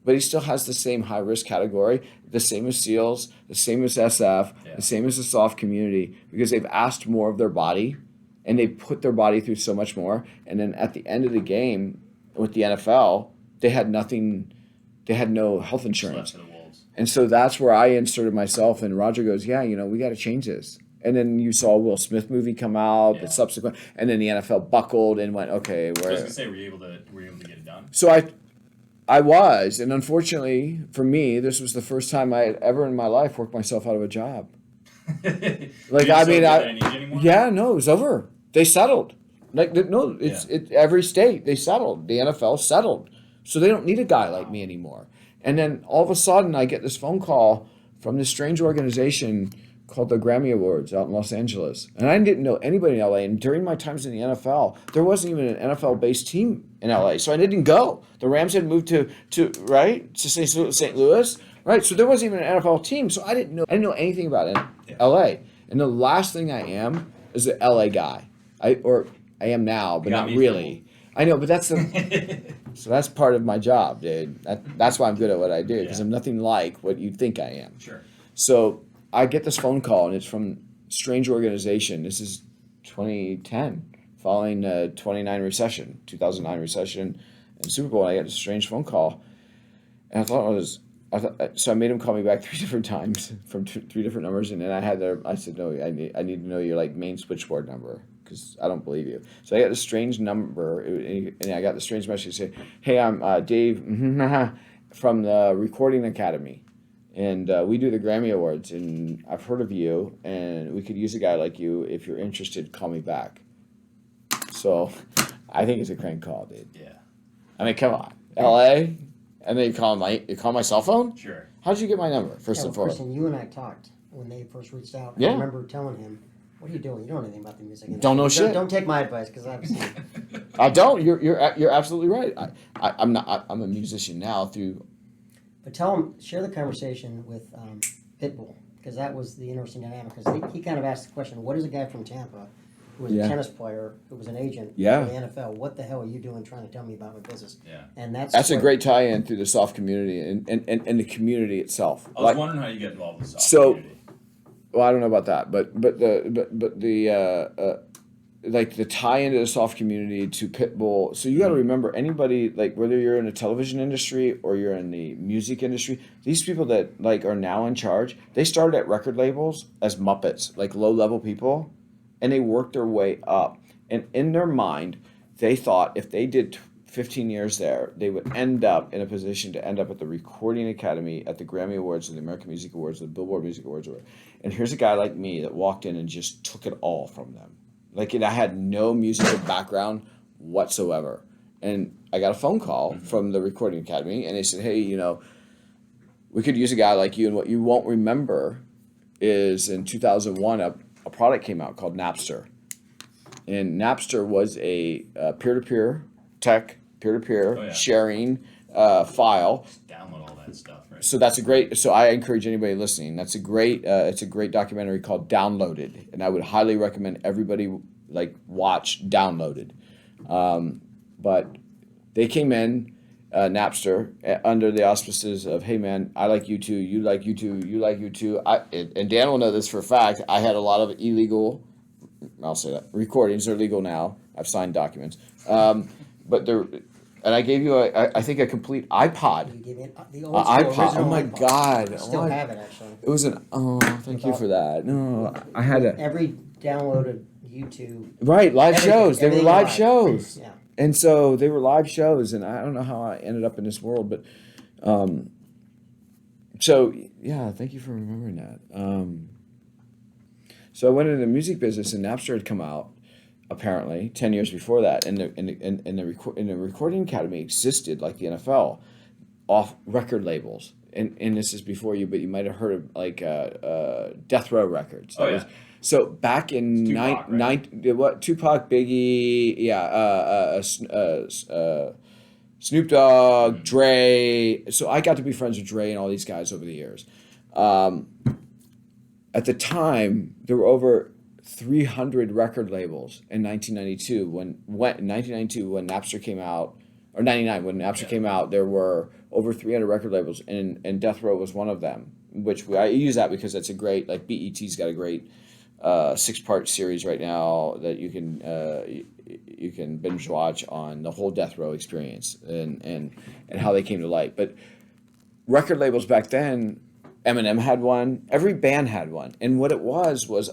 But he still has the same high risk category, the same as SEALs, the same as SF, the same as the soft community, because they've asked more of their body, and they put their body through so much more. And then at the end of the game with the NFL, they had nothing. They had no health insurance. And so that's where I inserted myself, and Roger goes, yeah, we got to change this. And then you saw Will Smith movie come out, the subsequent, and then the NFL buckled and went, okay, I was gonna say, were you able to get it done? So I was, and unfortunately for me, this was the first time I had ever in my life worked myself out of a job. Like, I mean, yeah, no, it was over. They settled. Like, no, it's every state, they settled. The NFL settled. So they don't need a guy like me anymore. And then all of a sudden, I get this phone call from this strange organization called the Grammy Awards out in Los Angeles. And I didn't know anybody in LA. And during my times in the NFL, there wasn't even an NFL-based team in LA. So I didn't go. The Rams had moved to St. Louis, right? So there wasn't even an NFL team. So I didn't know anything about LA. And the last thing I am is an LA guy. I am now, but not really. I know, but that's so that's part of my job, dude. That's why I'm good at what I do, because I'm nothing like what you think I am. Sure. So I get this phone call, and it's from strange organization. This is 2010, following the 2009 recession, and Super Bowl. And I get this strange phone call, and so I made him call me back 3 different times from 3 different numbers, and then I said, no, I need to know your main switchboard number, because I don't believe you. So I got this strange number, and I got the strange message saying, hey, I'm Dave from the Recording Academy, and we do the Grammy Awards, and I've heard of you, and we could use a guy like you. If you're interested, call me back. So I think it's a crank call, dude. Yeah. I mean, come on. LA? And then you call my cell phone? Sure. How did you get my number, first and foremost? Kristian, you and I talked when they first reached out. Yeah. I remember telling him, what are you doing? You don't know anything about the music industry. Don't know shit. Don't take my advice, because I've seen I don't. You're absolutely right. I'm not. I'm a musician now through. But tell him, share the conversation with Pitbull, because that was the interesting dynamic. Because he kind of asked the question, what is a guy from Tampa who was a tennis player, who was an agent for the NFL, what the hell are you doing trying to tell me about my business? Yeah. And that's a great tie-in through the soft community and the community itself. I was wondering how you get involved with soft community. Well, I don't know about that, but the tie into the soft community to Pitbull. So you got to remember, anybody, like, whether you're in the television industry or you're in the music industry, these people that are now in charge, they started at record labels as Muppets, like low-level people, and they worked their way up. And in their mind, they thought if they did 15 years there, they would end up in a position to end up at the Recording Academy, at the Grammy Awards, or the American Music Awards, or the Billboard Music Awards. And here's a guy like me that walked in and just took it all from them. I had no musical background whatsoever. And I got a phone call from the Recording Academy, and they said, hey, we could use a guy like you. And what you won't remember is in 2001, a product came out called Napster. And Napster was a peer-to-peer tech, sharing file. Just download all that stuff, right? So so I encourage anybody listening. It's a great documentary called Downloaded, and I would highly recommend everybody watch Downloaded. But they came in, Napster, under the auspices of, hey man, I like you too, you like you too, you like you too. And Dan will know this for a fact, I had a lot of illegal, I'll say that, recordings. They're legal now. I've signed documents. And I gave you I think a complete iPod. You gave me the old school iPod. Oh my iPod. God. I still have it, actually. It was thank you for that. No, I had every downloaded YouTube. Right, live shows. They were live shows. Yeah. And so they were live shows, and I don't know how I ended up in this world, but so yeah, thank you for remembering that. So I went into the music business, and Napster had come out apparently 10 years before that, and the Recording Academy existed like the NFL, off record labels. And this is before you, but you might have heard of Death Row Records. Oh, yeah. So back in Tupac, Biggie, Snoop Dogg, Dre. So I got to be friends with Dre and all these guys over the years. At the time, there were over 300 record labels in 1992 when 1992 when Napster came out, or 99 when Napster came out. There were over 300 record labels, and Death Row was one of them. I use that because that's a great, like, BET's got a great 6-part series right now that you can binge watch on the whole Death Row experience and how they came to light. But record labels back then, Eminem had one, every band had one, and what it was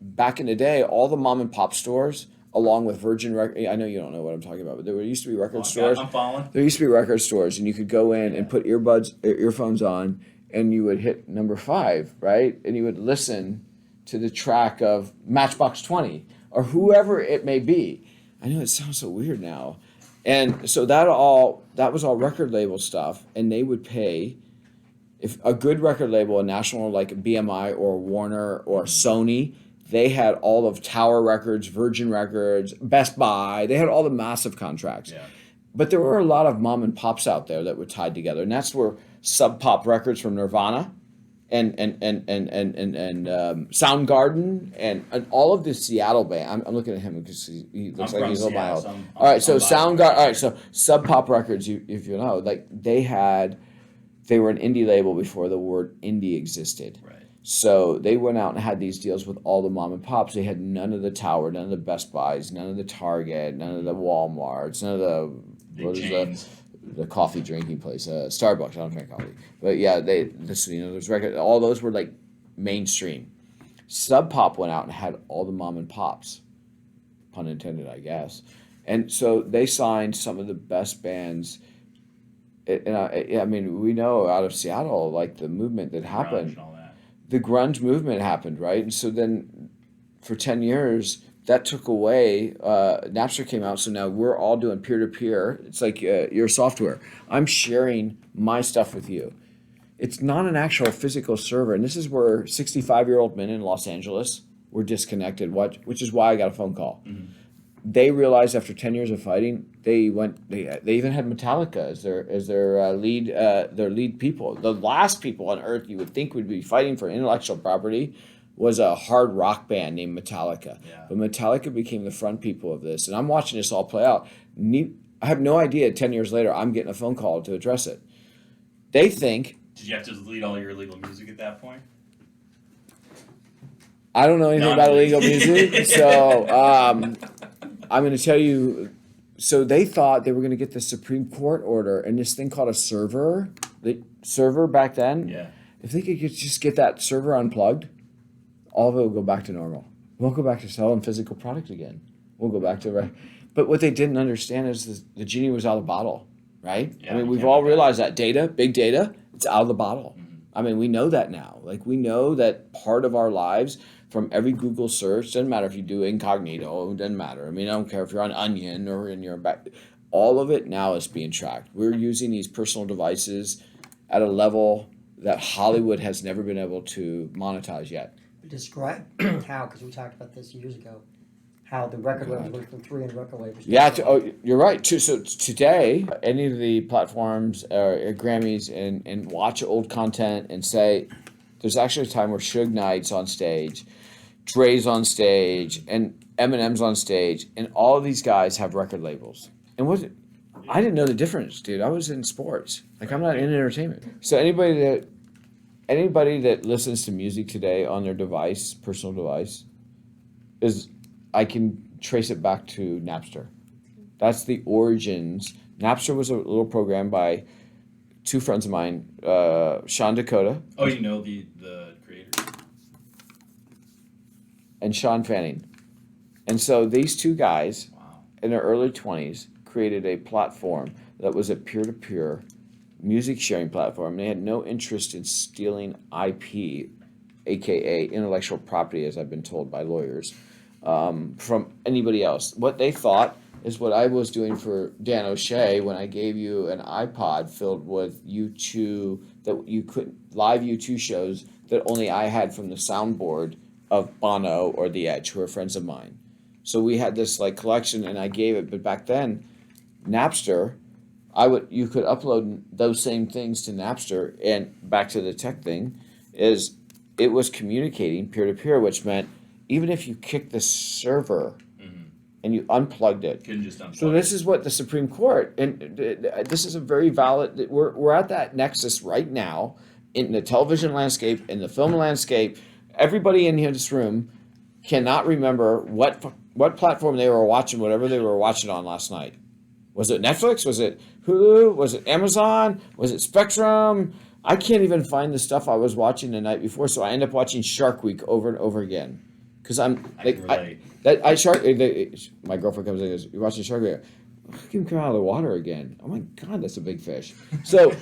back in the day, all the mom and pop stores, along with Virgin Record. I know you don't know what I'm talking about, but there used to be record stores. I'm following. There used to be record stores, and you could go in and put earphones on, and you would hit number 5, right? And you would listen to the track of Matchbox 20 or whoever it may be. I know it sounds so weird now. And so that was all record label stuff, and they would pay. If a good record label, a national like BMI or Warner or Sony, they had all of Tower Records, Virgin Records, Best Buy. They had all the massive contracts. Yeah. But there were a lot of mom and pops out there that were tied together, and that's where Sub Pop Records from Nirvana, and Soundgarden, and all of the Seattle band. I'm looking at him because he looks like he's a little mild. All right, so Soundgarden. All right, so Sub Pop Records, if you know, like they were an indie label before the word indie existed. Right. So they went out and had these deals with all the mom and pops. They had none of the Tower, none of the Best Buys, none of the Target, none of the Walmarts, none of the Big chains. The coffee drinking place, Starbucks. I don't drink coffee, but yeah, those records. All those were like mainstream. Sub Pop went out and had all the mom and pops, pun intended, I guess. And so they signed some of the best bands. And I mean, we know out of Seattle, like the movement that happened. Grunge and all that. The grunge movement happened, right? And so then for 10 years, that took away, Napster came out, so now we're all doing peer-to-peer. It's like your software. I'm sharing my stuff with you. It's not an actual physical server, and this is where 65-year-old men in Los Angeles were disconnected, which is why I got a phone call. Mm-hmm. They realized after 10 years of fighting, they even had Metallica as their lead people. The last people on earth you would think would be fighting for intellectual property was a hard rock band named Metallica. Yeah. But Metallica became the front people of this, and I'm watching this all play out. I have no idea 10 years later I'm getting a phone call to address it. They think... Did you have to delete all your illegal music at that point? I don't know anything about illegal music, so I'm going to tell you. So they thought they were going to get the Supreme Court order and this thing called a server. The server back then, Yeah. if they could just get that server unplugged, all of it will go back to normal. We'll go back to selling physical product again. We'll go back to... But what they didn't understand is the genie was out of the bottle, right? Yeah, I mean, you we've can't all do that. realized that data, big data, it's out of the bottle. Mm-hmm. I mean, we know that now. Like, we know that part of our lives... From every Google search, doesn't matter if you do incognito, it doesn't matter. I mean, I don't care if you're on Onion or in your back. All of it now is being tracked. We're using these personal devices at a level that Hollywood has never been able to monetize yet. Describe how, because we talked about this years ago, how the record labels went from 300 record labels. Yeah, you're right. So today, any of the platforms or Grammys and watch old content and say, there's actually a time where Suge Knight's on stage, Dre's on stage, and Eminem's on stage, and all of these guys have record labels. And I didn't know the difference, dude. I was in sports. Like, I'm not in entertainment. So anybody that listens to music today on their device, personal device, I can trace it back to Napster. That's the origins. Napster was a little program by two friends of mine, Sean Dakota. Oh, you know the creator. And Sean Fanning. And so these two guys, Wow. in their early 20s, created a platform that was a peer-to-peer music sharing platform. They had no interest in stealing IP, aka intellectual property, as I've been told by lawyers, from anybody else. What they thought is what I was doing for Dan O'Shea when I gave you an iPod filled with U2, that you could live U2 shows that only I had from the soundboard of Bono or The Edge, who are friends of mine. So we had this like collection, and I gave it. But back then, Napster, you could upload those same things to Napster, and back to the tech thing, is it was communicating peer-to-peer, which meant even if you kicked the server and you unplugged it. Couldn't just unplug So this is what the Supreme Court, and this is a very valid, we're at that nexus right now in the television landscape, in the film landscape. Everybody in this room cannot remember what platform they were watching, whatever they were watching on last night. Was it Netflix? Was it Hulu? Was it Amazon? Was it Spectrum? I can't even find the stuff I was watching the night before, so I end up watching Shark Week over and over again. Because I can relate. My girlfriend comes in and goes, "You're watching Shark Week." Look at him come out of the water again. Oh my God, that's a big fish. So,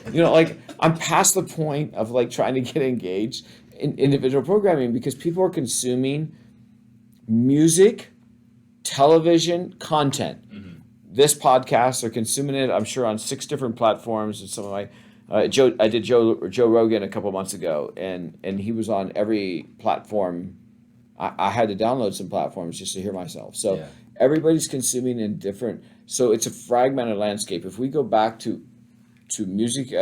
I'm past the point of trying to get engaged in individual programming because people are consuming music, television, content. This podcast, they're consuming it, I'm sure, on 6 different platforms. And some of my, I did Joe Rogan a couple months ago, and he was on every platform. I had to download some platforms just to hear myself. So everybody's consuming in different. So it's a fragmented landscape. If we go back to music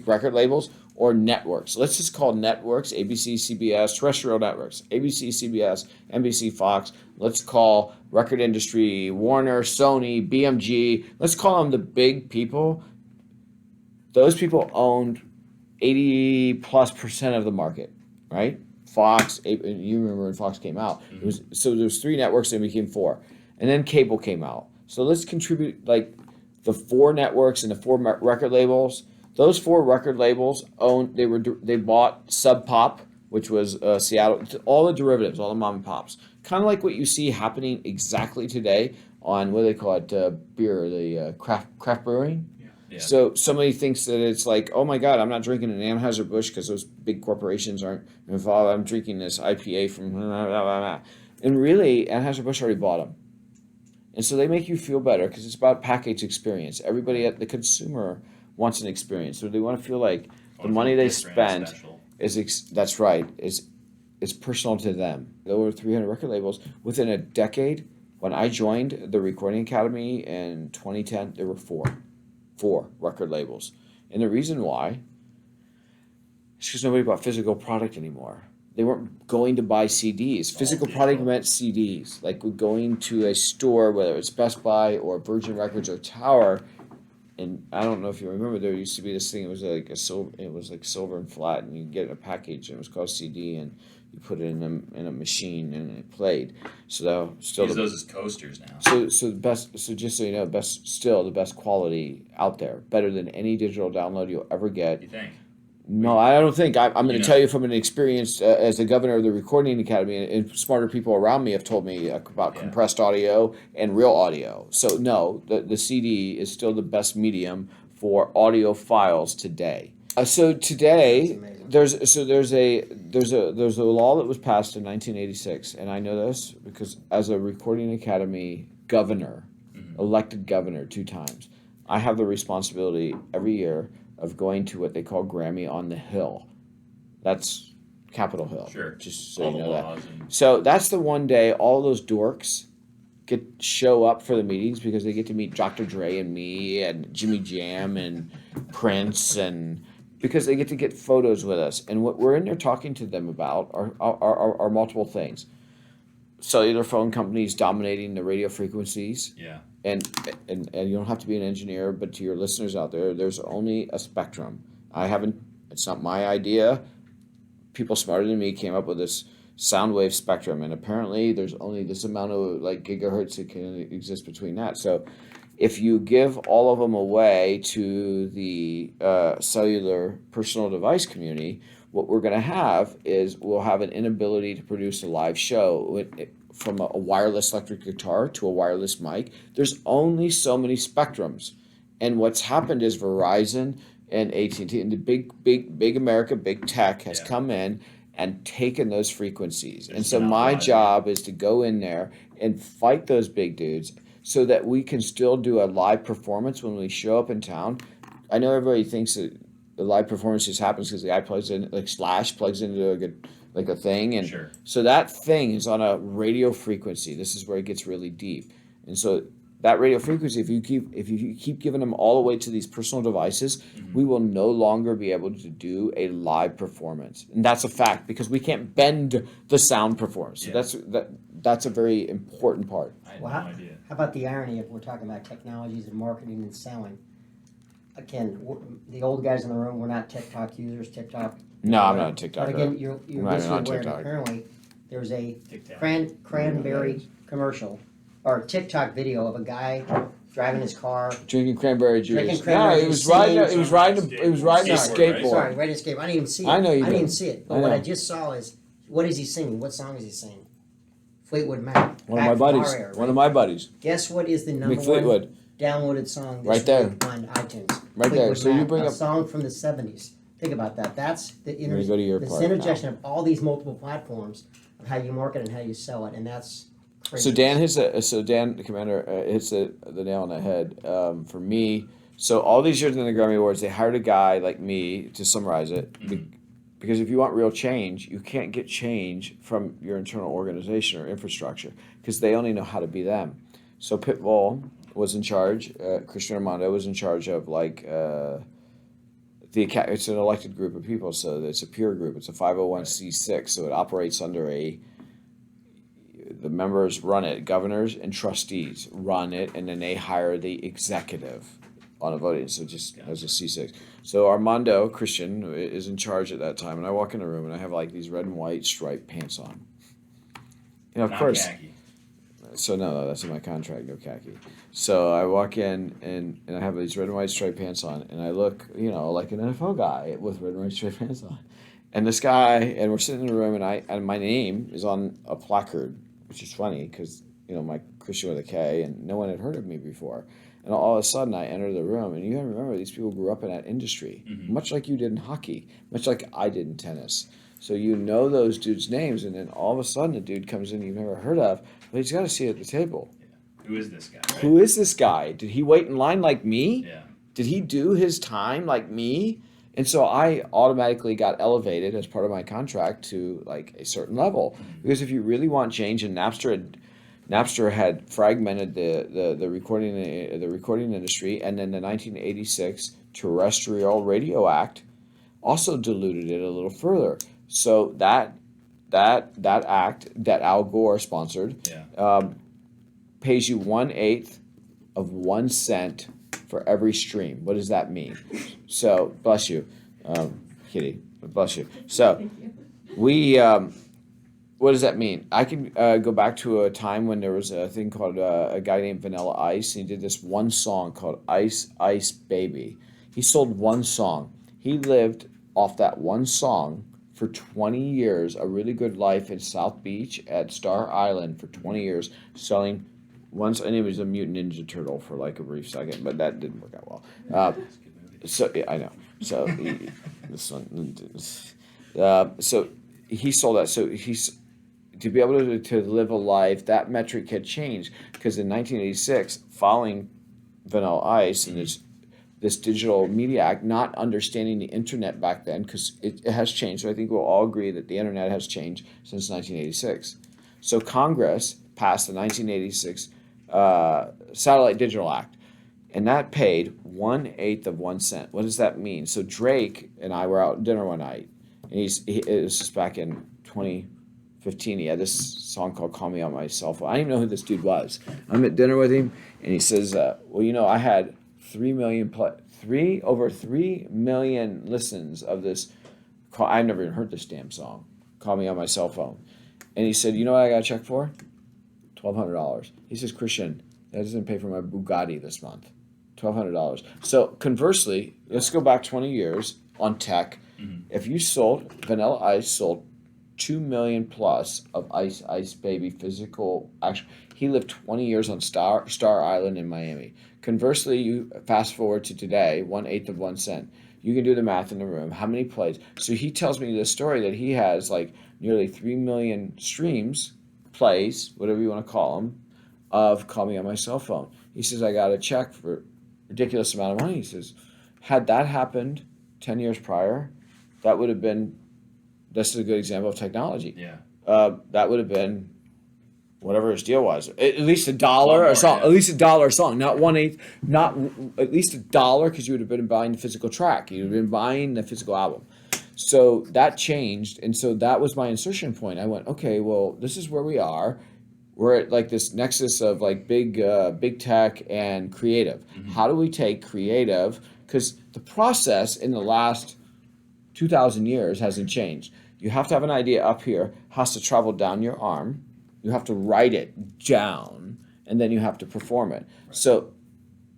record labels or networks, let's just call networks ABC, CBS, terrestrial networks, ABC, CBS, NBC, Fox. Let's call record industry Warner, Sony, BMG. Let's call them the big people. Those people owned 80+% of the market, right? Fox, you remember when Fox came out. So there was 3 networks and it became 4. And then cable came out. So let's contribute the 4 networks and the 4 record labels. Those 4 record labels they bought Sub Pop, which was Seattle, all the derivatives, all the mom and pops. Kind of like what you see happening exactly today on, what do they call it, beer, the craft brewing. Yeah. So somebody thinks that it's oh my God, I'm not drinking an Anheuser-Busch because those big corporations aren't involved. I'm drinking this IPA from blah, blah, blah, blah. And really, Anheuser-Busch already bought them. And so they make you feel better because it's about package experience. Everybody, the consumer, wants an experience. So they want to feel like the money they spend that's right, is personal to them. There were 300 record labels. Within a decade, when I joined the Recording Academy in 2010, there were 4 record labels. And the reason why is because nobody bought physical product anymore. They weren't going to buy CDs. Physical product meant CDs. Going to a store, whether it's Best Buy or Virgin Records or Tower, and I don't know if you remember, there used to be this thing. It was silver and flat, and you get it in a package, and it was called CD, and you put it in a machine, and it played. So use those as coasters now. So the best. So just so you know, the best quality out there, better than any digital download you'll ever get. You think? No, I don't think. I'm going to tell you from an experience as the governor of the Recording Academy, and smarter people around me have told me about compressed audio and real audio. So no, the CD is still the best medium for audio files today. So today, there's a law that was passed in 1986, and I know this because as a Recording Academy governor, elected governor 2 times, I have the responsibility every year of going to what they call Grammy on the Hill. That's Capitol Hill. Sure. Just so all you the know laws that. So that's the one day all those dorks show up for the meetings because they get to meet Dr. Dre and me and Jimmy Jam and Prince, and because they get photos with us. And what we're in there talking to them about are multiple things. Cellular phone companies dominating the radio frequencies. Yeah. And you don't have to be an engineer, but to your listeners out there, there's only a spectrum. It's not my idea. People smarter than me came up with this sound wave spectrum, and apparently there's only this amount of gigahertz that can exist between that. So if you give all of them away to the cellular personal device community, what we're going to have is we'll have an inability to produce a live show. From a wireless electric guitar to a wireless mic, there's only so many spectrums. And what's happened is Verizon and AT&T and the big America, big tech has come in and taken those frequencies. And so my job is to go in there and fight those big dudes so that we can still do a live performance when we show up in town. I know everybody thinks that the live performance just happens because the guy plugs in, Slash plugs into a thing, and so that thing is on a radio frequency. This is where it gets really deep. And so that radio frequency, if you keep giving them all the way to these personal devices, we will no longer be able to do a live performance, and that's a fact because we can't bend the sound performance. So that's a very important part. I had Well, no idea. how about the irony if we're talking about technologies and marketing and selling? Again, the old guys in the room, we're not TikTok users. TikTok. No, I'm not a TikToker. But again, you're I'm not basically on aware that TikTok. apparently there's a TikTok. cranberry commercial or TikTok video of a guy driving his car. Drinking cranberry juice. Drinking cranberry No, juice, it was riding singing. a Skateboard, right? skateboard. Sorry, right escape. I didn't even see it. I know you didn't did. even see it. But I what I know. just saw is, what is he singing? What song is he singing? Fleetwood Mac. One of Back my from buddies. our era, One right? of my buddies. Guess what is the number Mick one Fleetwood. downloaded song this Right there. week on iTunes? Right there. Fleetwood So you Mac, bring a up- song from the 70s. Think about that. That's the Let me go to your part interjection of all these multiple platforms of how you market and how you sell it, and that's crazy. So Dan the Commander hits the nail on the head. For me, so all these years in the Grammy Awards, they hired a guy like me to summarize it. Because if you want real change, you can't get change from your internal organization or infrastructure because they only know how to be them. So Pitbull was in charge. Kristian Armando was in charge of it's an elected group of people, so it's a peer group. It's a 501c6, so it operates under the members run it, governors and trustees run it, and then they hire the executive on a voting, so just as a C6. So Armando, Kristian, is in charge at that time, and I walk in the room, and I have like these red and white striped pants on. You know, of Not course. khaki. So no, that's in my contract, no khaki. So I walk in and I have these red and white striped pants on, and I look, like an NFL guy with red and white striped pants on. And this guy, and we're sitting in the room, and my name is on a placard, which is funny because my Kristian with a K, and no one had heard of me before. And all of a sudden, I enter the room, and you got to remember these people grew up in that industry, much like you did in hockey, much like I did in tennis. So you know those dudes' names, and then all of a sudden, a dude comes in you've never heard of, but he's got to sit at the table. Who is this guy? Right? Who is this guy? Did he wait in line like me? Yeah. Did he do his time like me? And so I automatically got elevated as part of my contract to like a certain level. Because if you really want change, and Napster had fragmented the recording industry, and then the 1986 Terrestrial Radio Act also diluted it a little further. So that act that Al Gore sponsored pays you 1/8 of 1 cent for every stream. What does that mean? So bless you, Kitty. Bless you. So we. What does that mean? I can go back to a time when there was a thing called a guy named Vanilla Ice. And he did this one song called Ice Ice Baby. He sold one song. He lived off that one song for 20 years, a really good life in South Beach at Star Island for 20 years, selling once, and he was a mutant Ninja Turtle for like a brief second, but that didn't work out well. So yeah, I know. So this one, so he sold that. So he's to be able to live a life. That metric had changed because in 1986, following Vanilla Ice and this Digital Media Act, not understanding the internet back then, because it has changed. So I think we'll all agree that the internet has changed since 1986. So Congress passed the 1986 Satellite Digital Act, and that paid 1/8 of 1 cent. What does that mean? So Drake and I were out at dinner one night, and it was just back in 2015. He had this song called "Call Me on My Cell Phone." I didn't even know who this dude was. I'm at dinner with him, and he says, "Well, I had 3 million over 3 million listens of this. I've never even heard this damn song. Call Me on My Cell Phone." And he said, "You know what I got a check for? $1,200. He says, "Kristian, that doesn't pay for my Bugatti this month. $1,200. So conversely, let's go back 20 years on tech. If you sold, Vanilla Ice sold 2 million plus of Ice Ice Baby physical action. He lived 20 years on Star Island in Miami. Conversely, you fast forward to today, 1/8 of 1 cent. You can do the math in the room. How many plays? So he tells me this story that he has like nearly 3 million streams, plays, whatever you want to call them, of Call Me on My Cell Phone. He says, I got a check for a ridiculous amount of money. He says, had that happened 10 years prior, that would have been, this is a good example of technology. Yeah. That would have been whatever his deal was. At least $1 more, a song. yeah. At least $1 a song. Not 1/8. Not at least $1 because you would have been buying the physical track. You would have been buying the physical album. So that changed, and so that was my insertion point. I went, okay, well, this is where we are. We're at like this nexus of like big tech and creative. How do we take creative? Because the process in the last 2,000 years hasn't changed. You have to have an idea up here, has to travel down your arm. You have to write it down, and then you have to perform it. Right. So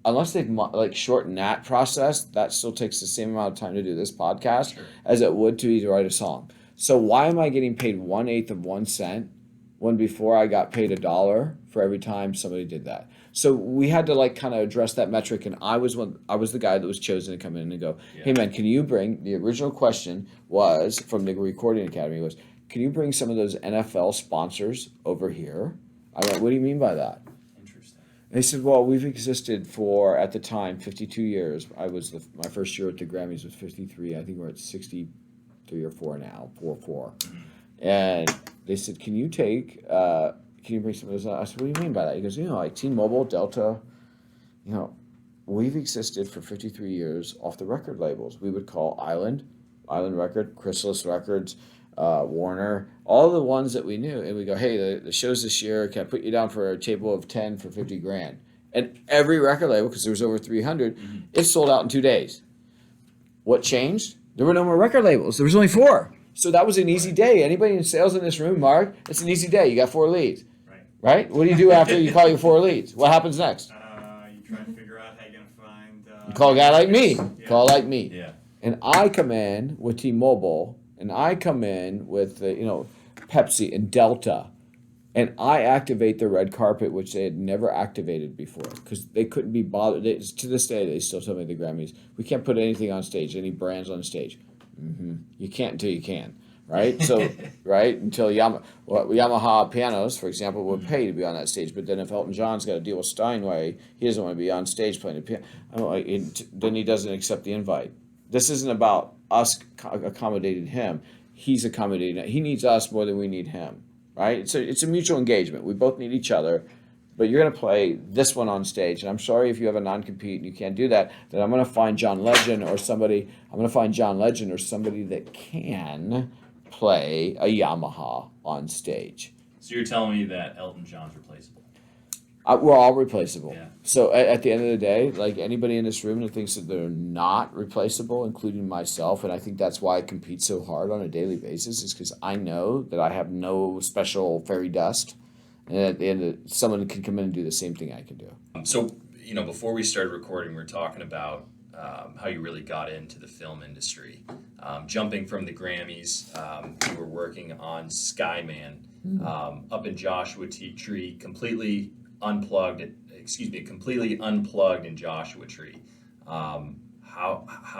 unless they've like shortened that process, that still takes the same amount of time to do this podcast as it would to write a song. So why am I getting paid 1/8 of 1 cent when before I got paid $1 for every time somebody did that? So we had to like kind of address that metric, and I was the guy that was chosen to come in and go, hey man, can you bring, the original question was from the Recording Academy was, can you bring some of those NFL sponsors over here? I went, what do you mean by that? Interesting. And they said, well, we've existed for, at the time, 52 years. I was, my first year at the Grammys was 53. I think we're at 63 or 4 now, 4. And they said, can you bring some of those? I said, what do you mean by that? He goes, like T-Mobile, Delta, we've existed for 53 years off the record labels. We would call Island Record, Chrysalis Records, Warner, all the ones that we knew. And we go, hey, the shows this year, can I put you down for a table of 10 for 50 grand? And every record label, because there was over 300, it sold out in 2 days. What changed? There were no more record labels. There was only 4. So that was an easy day. Anybody in sales in this room, Mark, it's an easy day. You got 4 leads. Right? What do you do after you call your 4 leads? What happens next? You try and figure out how you're going to find... you call a guy like me. Yeah. Call like me. Yeah. And I come in with T-Mobile, and I come in with, Pepsi and Delta, and I activate the red carpet, which they had never activated before, because they couldn't be bothered. To this day, they still tell me at the Grammys, we can't put anything on stage, any brands on stage. You can't until you can. Right? So, right? Until Yamaha pianos, for example, would pay to be on that stage. But then if Elton John's got a deal with Steinway, he doesn't want to be on stage playing the piano. Then he doesn't accept the invite. This isn't about us accommodating him. He's accommodating. He needs us more than we need him. Right? It's a mutual engagement. We both need each other. But you're going to play this one on stage. And I'm sorry if you have a non-compete and you can't do that, then I'm going to find John Legend or somebody that can play a Yamaha on stage. So you're telling me that Elton John's replaceable? We're all replaceable. Yeah. So at the end of the day, like anybody in this room that thinks that they're not replaceable, including myself, and I think that's why I compete so hard on a daily basis, is because I know that I have no special fairy dust, and at the end, someone can come in and do the same thing I can do. So, before we started recording, we were talking about how you really got into the film industry. Jumping from the Grammys, you were working on Skyman up in Joshua Tree, completely unplugged in Joshua Tree. How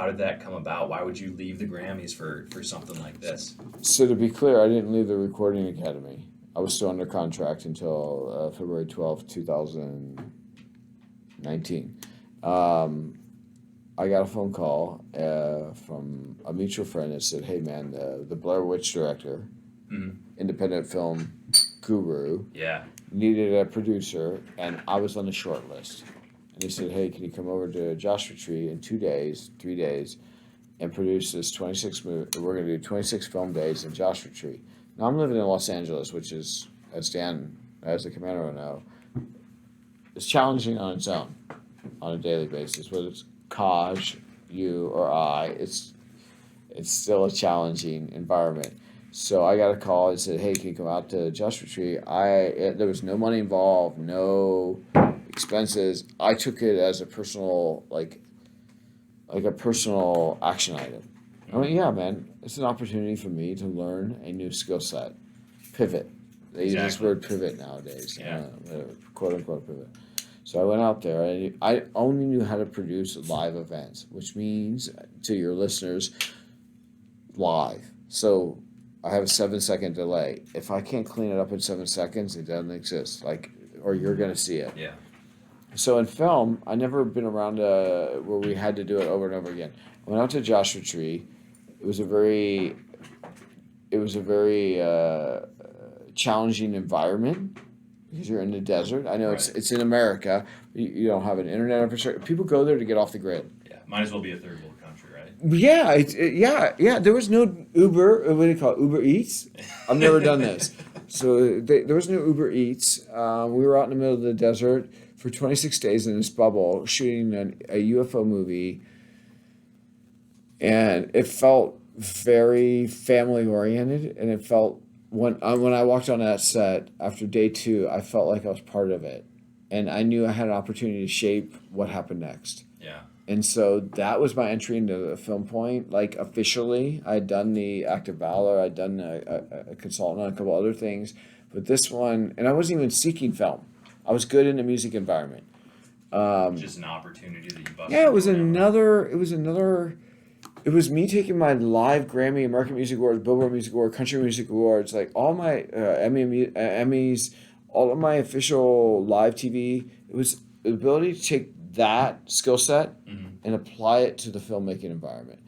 did that come about? Why would you leave the Grammys for something like this? So to be clear, I didn't leave the Recording Academy. I was still under contract until February 12th, 2019. I got a phone call from a mutual friend that said, hey man, the Blair Witch director, independent film guru, needed a producer, and I was on the short list. And he said, hey, can you come over to Joshua Tree in 3 days, and produce this 26 movie? We're going to do 26 film days in Joshua Tree. Now I'm living in Los Angeles, which is, as Dan, as the commander will know, it's challenging on its own on a daily basis, whether it's Kaj, you, or I, it's still a challenging environment. So I got a call and said, hey, can you come out to Joshua Tree? There was no money involved, no expenses. I took it as a personal, like a personal action item. I mean, yeah, man, it's an opportunity for me to learn a new skill set. Pivot. They use this word pivot nowadays. Quote unquote pivot. So I went out there, and I only knew how to produce live events, which means, to your listeners, live. So I have a 7-second delay. If I can't clean it up in 7 seconds, it doesn't exist. Or you're going to see it. Yeah. So in film, I never been around where we had to do it over and over again. I went out to Joshua Tree. It was a very challenging environment. because you're in the desert. I know Right. it's in America. You don't have an internet infrastructure. People go there to get off the grid. Yeah, might as well be a third world country, right? Yeah, yeah. There was no Uber. What do you call it? Uber Eats. I've never done this. So there was no Uber Eats. We were out in the middle of the desert for 26 days in this bubble shooting a UFO movie, and it felt very family oriented, and it felt when I walked on that set after day 2, I felt like I was part of it, and I knew I had an opportunity to shape what happened next. Yeah. And so that was my entry into the Film Point. Like officially, I'd done the Act of Valor. I'd done a consultant on a couple other things, but this one, and I wasn't even seeking film. I was good in the music environment. Just an opportunity that you busted. Yeah, it was through. another. It was me taking my live Grammy, American Music Awards, Billboard Music Award, Country Music Awards, like all my Emmys, all of my official live TV. It was the ability to take that skill set and apply it to the filmmaking environment.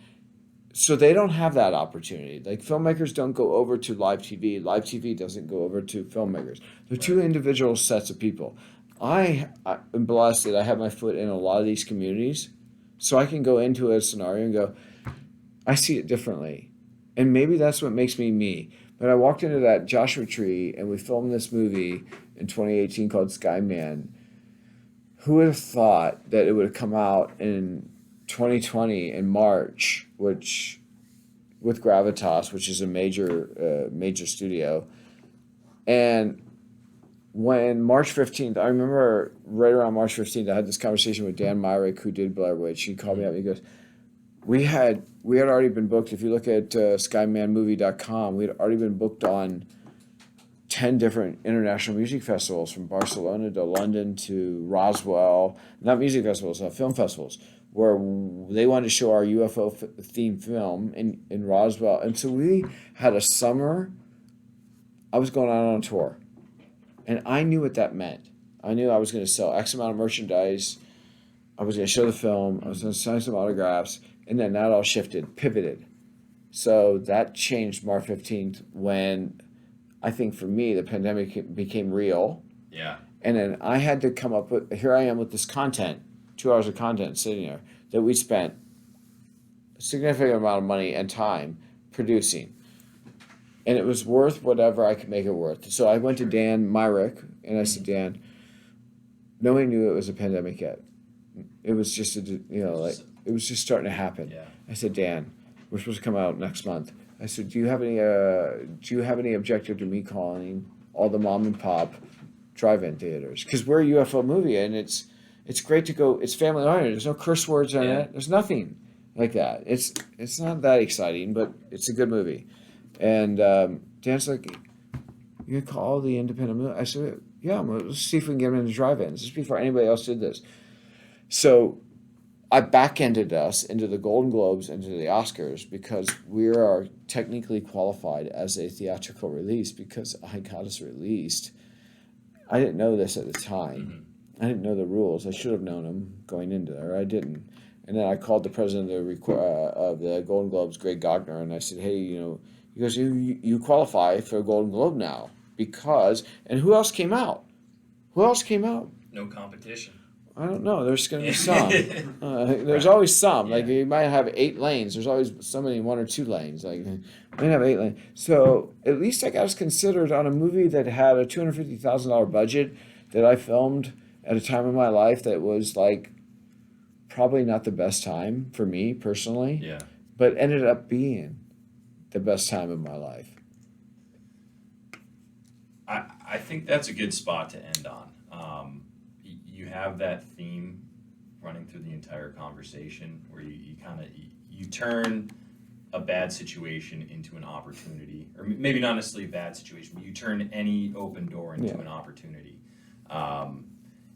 So they don't have that opportunity. Like filmmakers don't go over to live TV. Live TV doesn't go over to filmmakers. They're two individual sets of people. I'm blessed that I have my foot in a lot of these communities, so I can go into a scenario and go, I see it differently. And maybe that's what makes me me. But I walked into that Joshua Tree and we filmed this movie in 2018 called Skyman. Who would have thought that it would have come out in 2020 in March, which with Gravitas, which is a major studio. And when March 15th, I remember right around March 15th, I had this conversation with Dan Myrick, who did Blair Witch. He called me up and he goes, we had already been booked. If you look at skymanmovie.com, we had already been booked on 10 different international music festivals, from Barcelona to London to Roswell, not music festivals, film festivals, where they wanted to show our UFO themed film in Roswell. And so we had a summer, I was going out on a tour, and I knew what that meant. I knew I was going to sell X amount of merchandise, I was going to show the film, I was going to sign some autographs, and then that all shifted, pivoted. So that changed March 15th when I think for me the pandemic became real. Yeah. And then I had to come up with, here I am with this content, 2 hours of content sitting there that we spent a significant amount of money and time producing. And it was worth whatever I could make it worth. So I went to Dan Myrick and I said, Dan, nobody knew it was a pandemic yet. It was just it was just starting to happen. Yeah. I said, Dan, we're supposed to come out next month. I said, do you have any objective to me calling all the mom and pop drive-in theaters? Because we're a UFO movie and it's great to go. It's family oriented. There's no curse words in it. There's nothing like that. It's not that exciting, but it's a good movie. And Dan's like, you gonna call the independent movie? I said, yeah. Let's see if we can get them into drive-ins. This is before anybody else did this. So I back-ended us into the Golden Globes, into the Oscars, because we are technically qualified as a theatrical release because I got us released. I didn't know this at the time. I didn't know the rules. I should have known them going into there. I didn't. And then I called the president of the Golden Globes, Greg Gogner, and I said, hey, he goes, you qualify for a Golden Globe now because, and who else came out? No competition. I don't know. There's going to be some. There's always some. Like you might have 8 lanes. There's always somebody in 1 or 2 lanes. Like we have 8 lanes. So at least I got us considered on a movie that had a $250,000 budget that I filmed at a time in my life that was like probably not the best time for me personally. Yeah. But ended up being the best time of my life. I think that's a good spot to end on. You have that theme running through the entire conversation where you kind of you turn a bad situation into an opportunity, or maybe not necessarily a bad situation, but you turn any open door into an opportunity.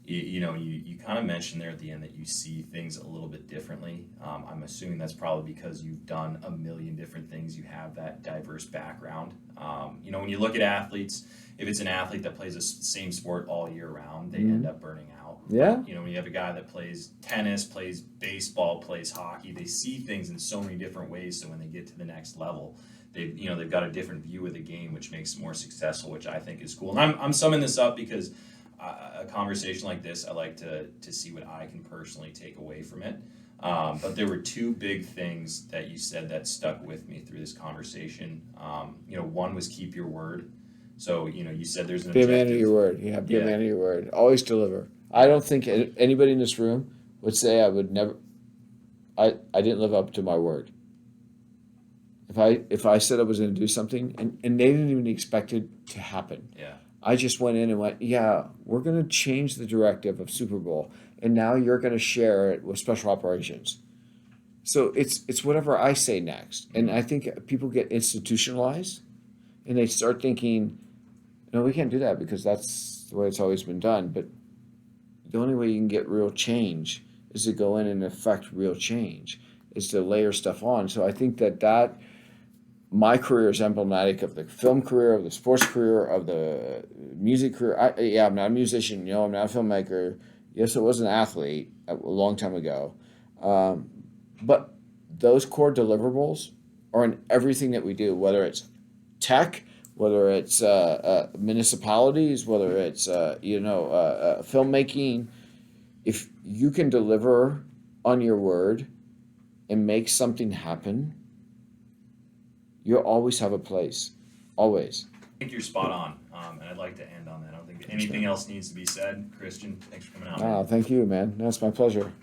You kind of mentioned there at the end that you see things a little bit differently. I'm assuming that's probably because you've done a million different things. You have that diverse background. When you look at athletes, if it's an athlete that plays the same sport all year round, they end up burning out Yeah. You know, when you have a guy that plays tennis, plays baseball, plays hockey, they see things in so many different ways. So when they get to the next level, they've got a different view of the game, which makes it more successful, which I think is cool. And I'm summing this up because a conversation like this, I like to see what I can personally take away from it. But there were two big things that you said that stuck with me through this conversation. One was keep your word. So, you said there's an Be a man of objective. your word. Yeah, be a Yeah. man of your word. Always deliver. I don't think anybody in this room would say I would never. I didn't live up to my word. If I said I was going to do something and they didn't even expect it to happen. Yeah. I just went in and went, yeah, we're going to change the directive of Super Bowl, and now you're going to share it with special operations. So it's whatever I say next, and I think people get institutionalized, and they start thinking, no, we can't do that because that's the way it's always been done. But the only way you can get real change is to go in and affect real change, is to layer stuff on. So I think that my career is emblematic of the film career, of the sports career, of the music career. I'm not a musician, I'm not a filmmaker. Yes, I was an athlete a long time ago. But those core deliverables are in everything that we do, whether it's tech, whether it's municipalities, whether it's filmmaking. If you can deliver on your word and make something happen, you'll always have a place. Always. I think you're spot on, and I'd like to end on that. I don't think anything else needs to be said. Kristian, thanks for coming out. Thank you, man. That's my pleasure.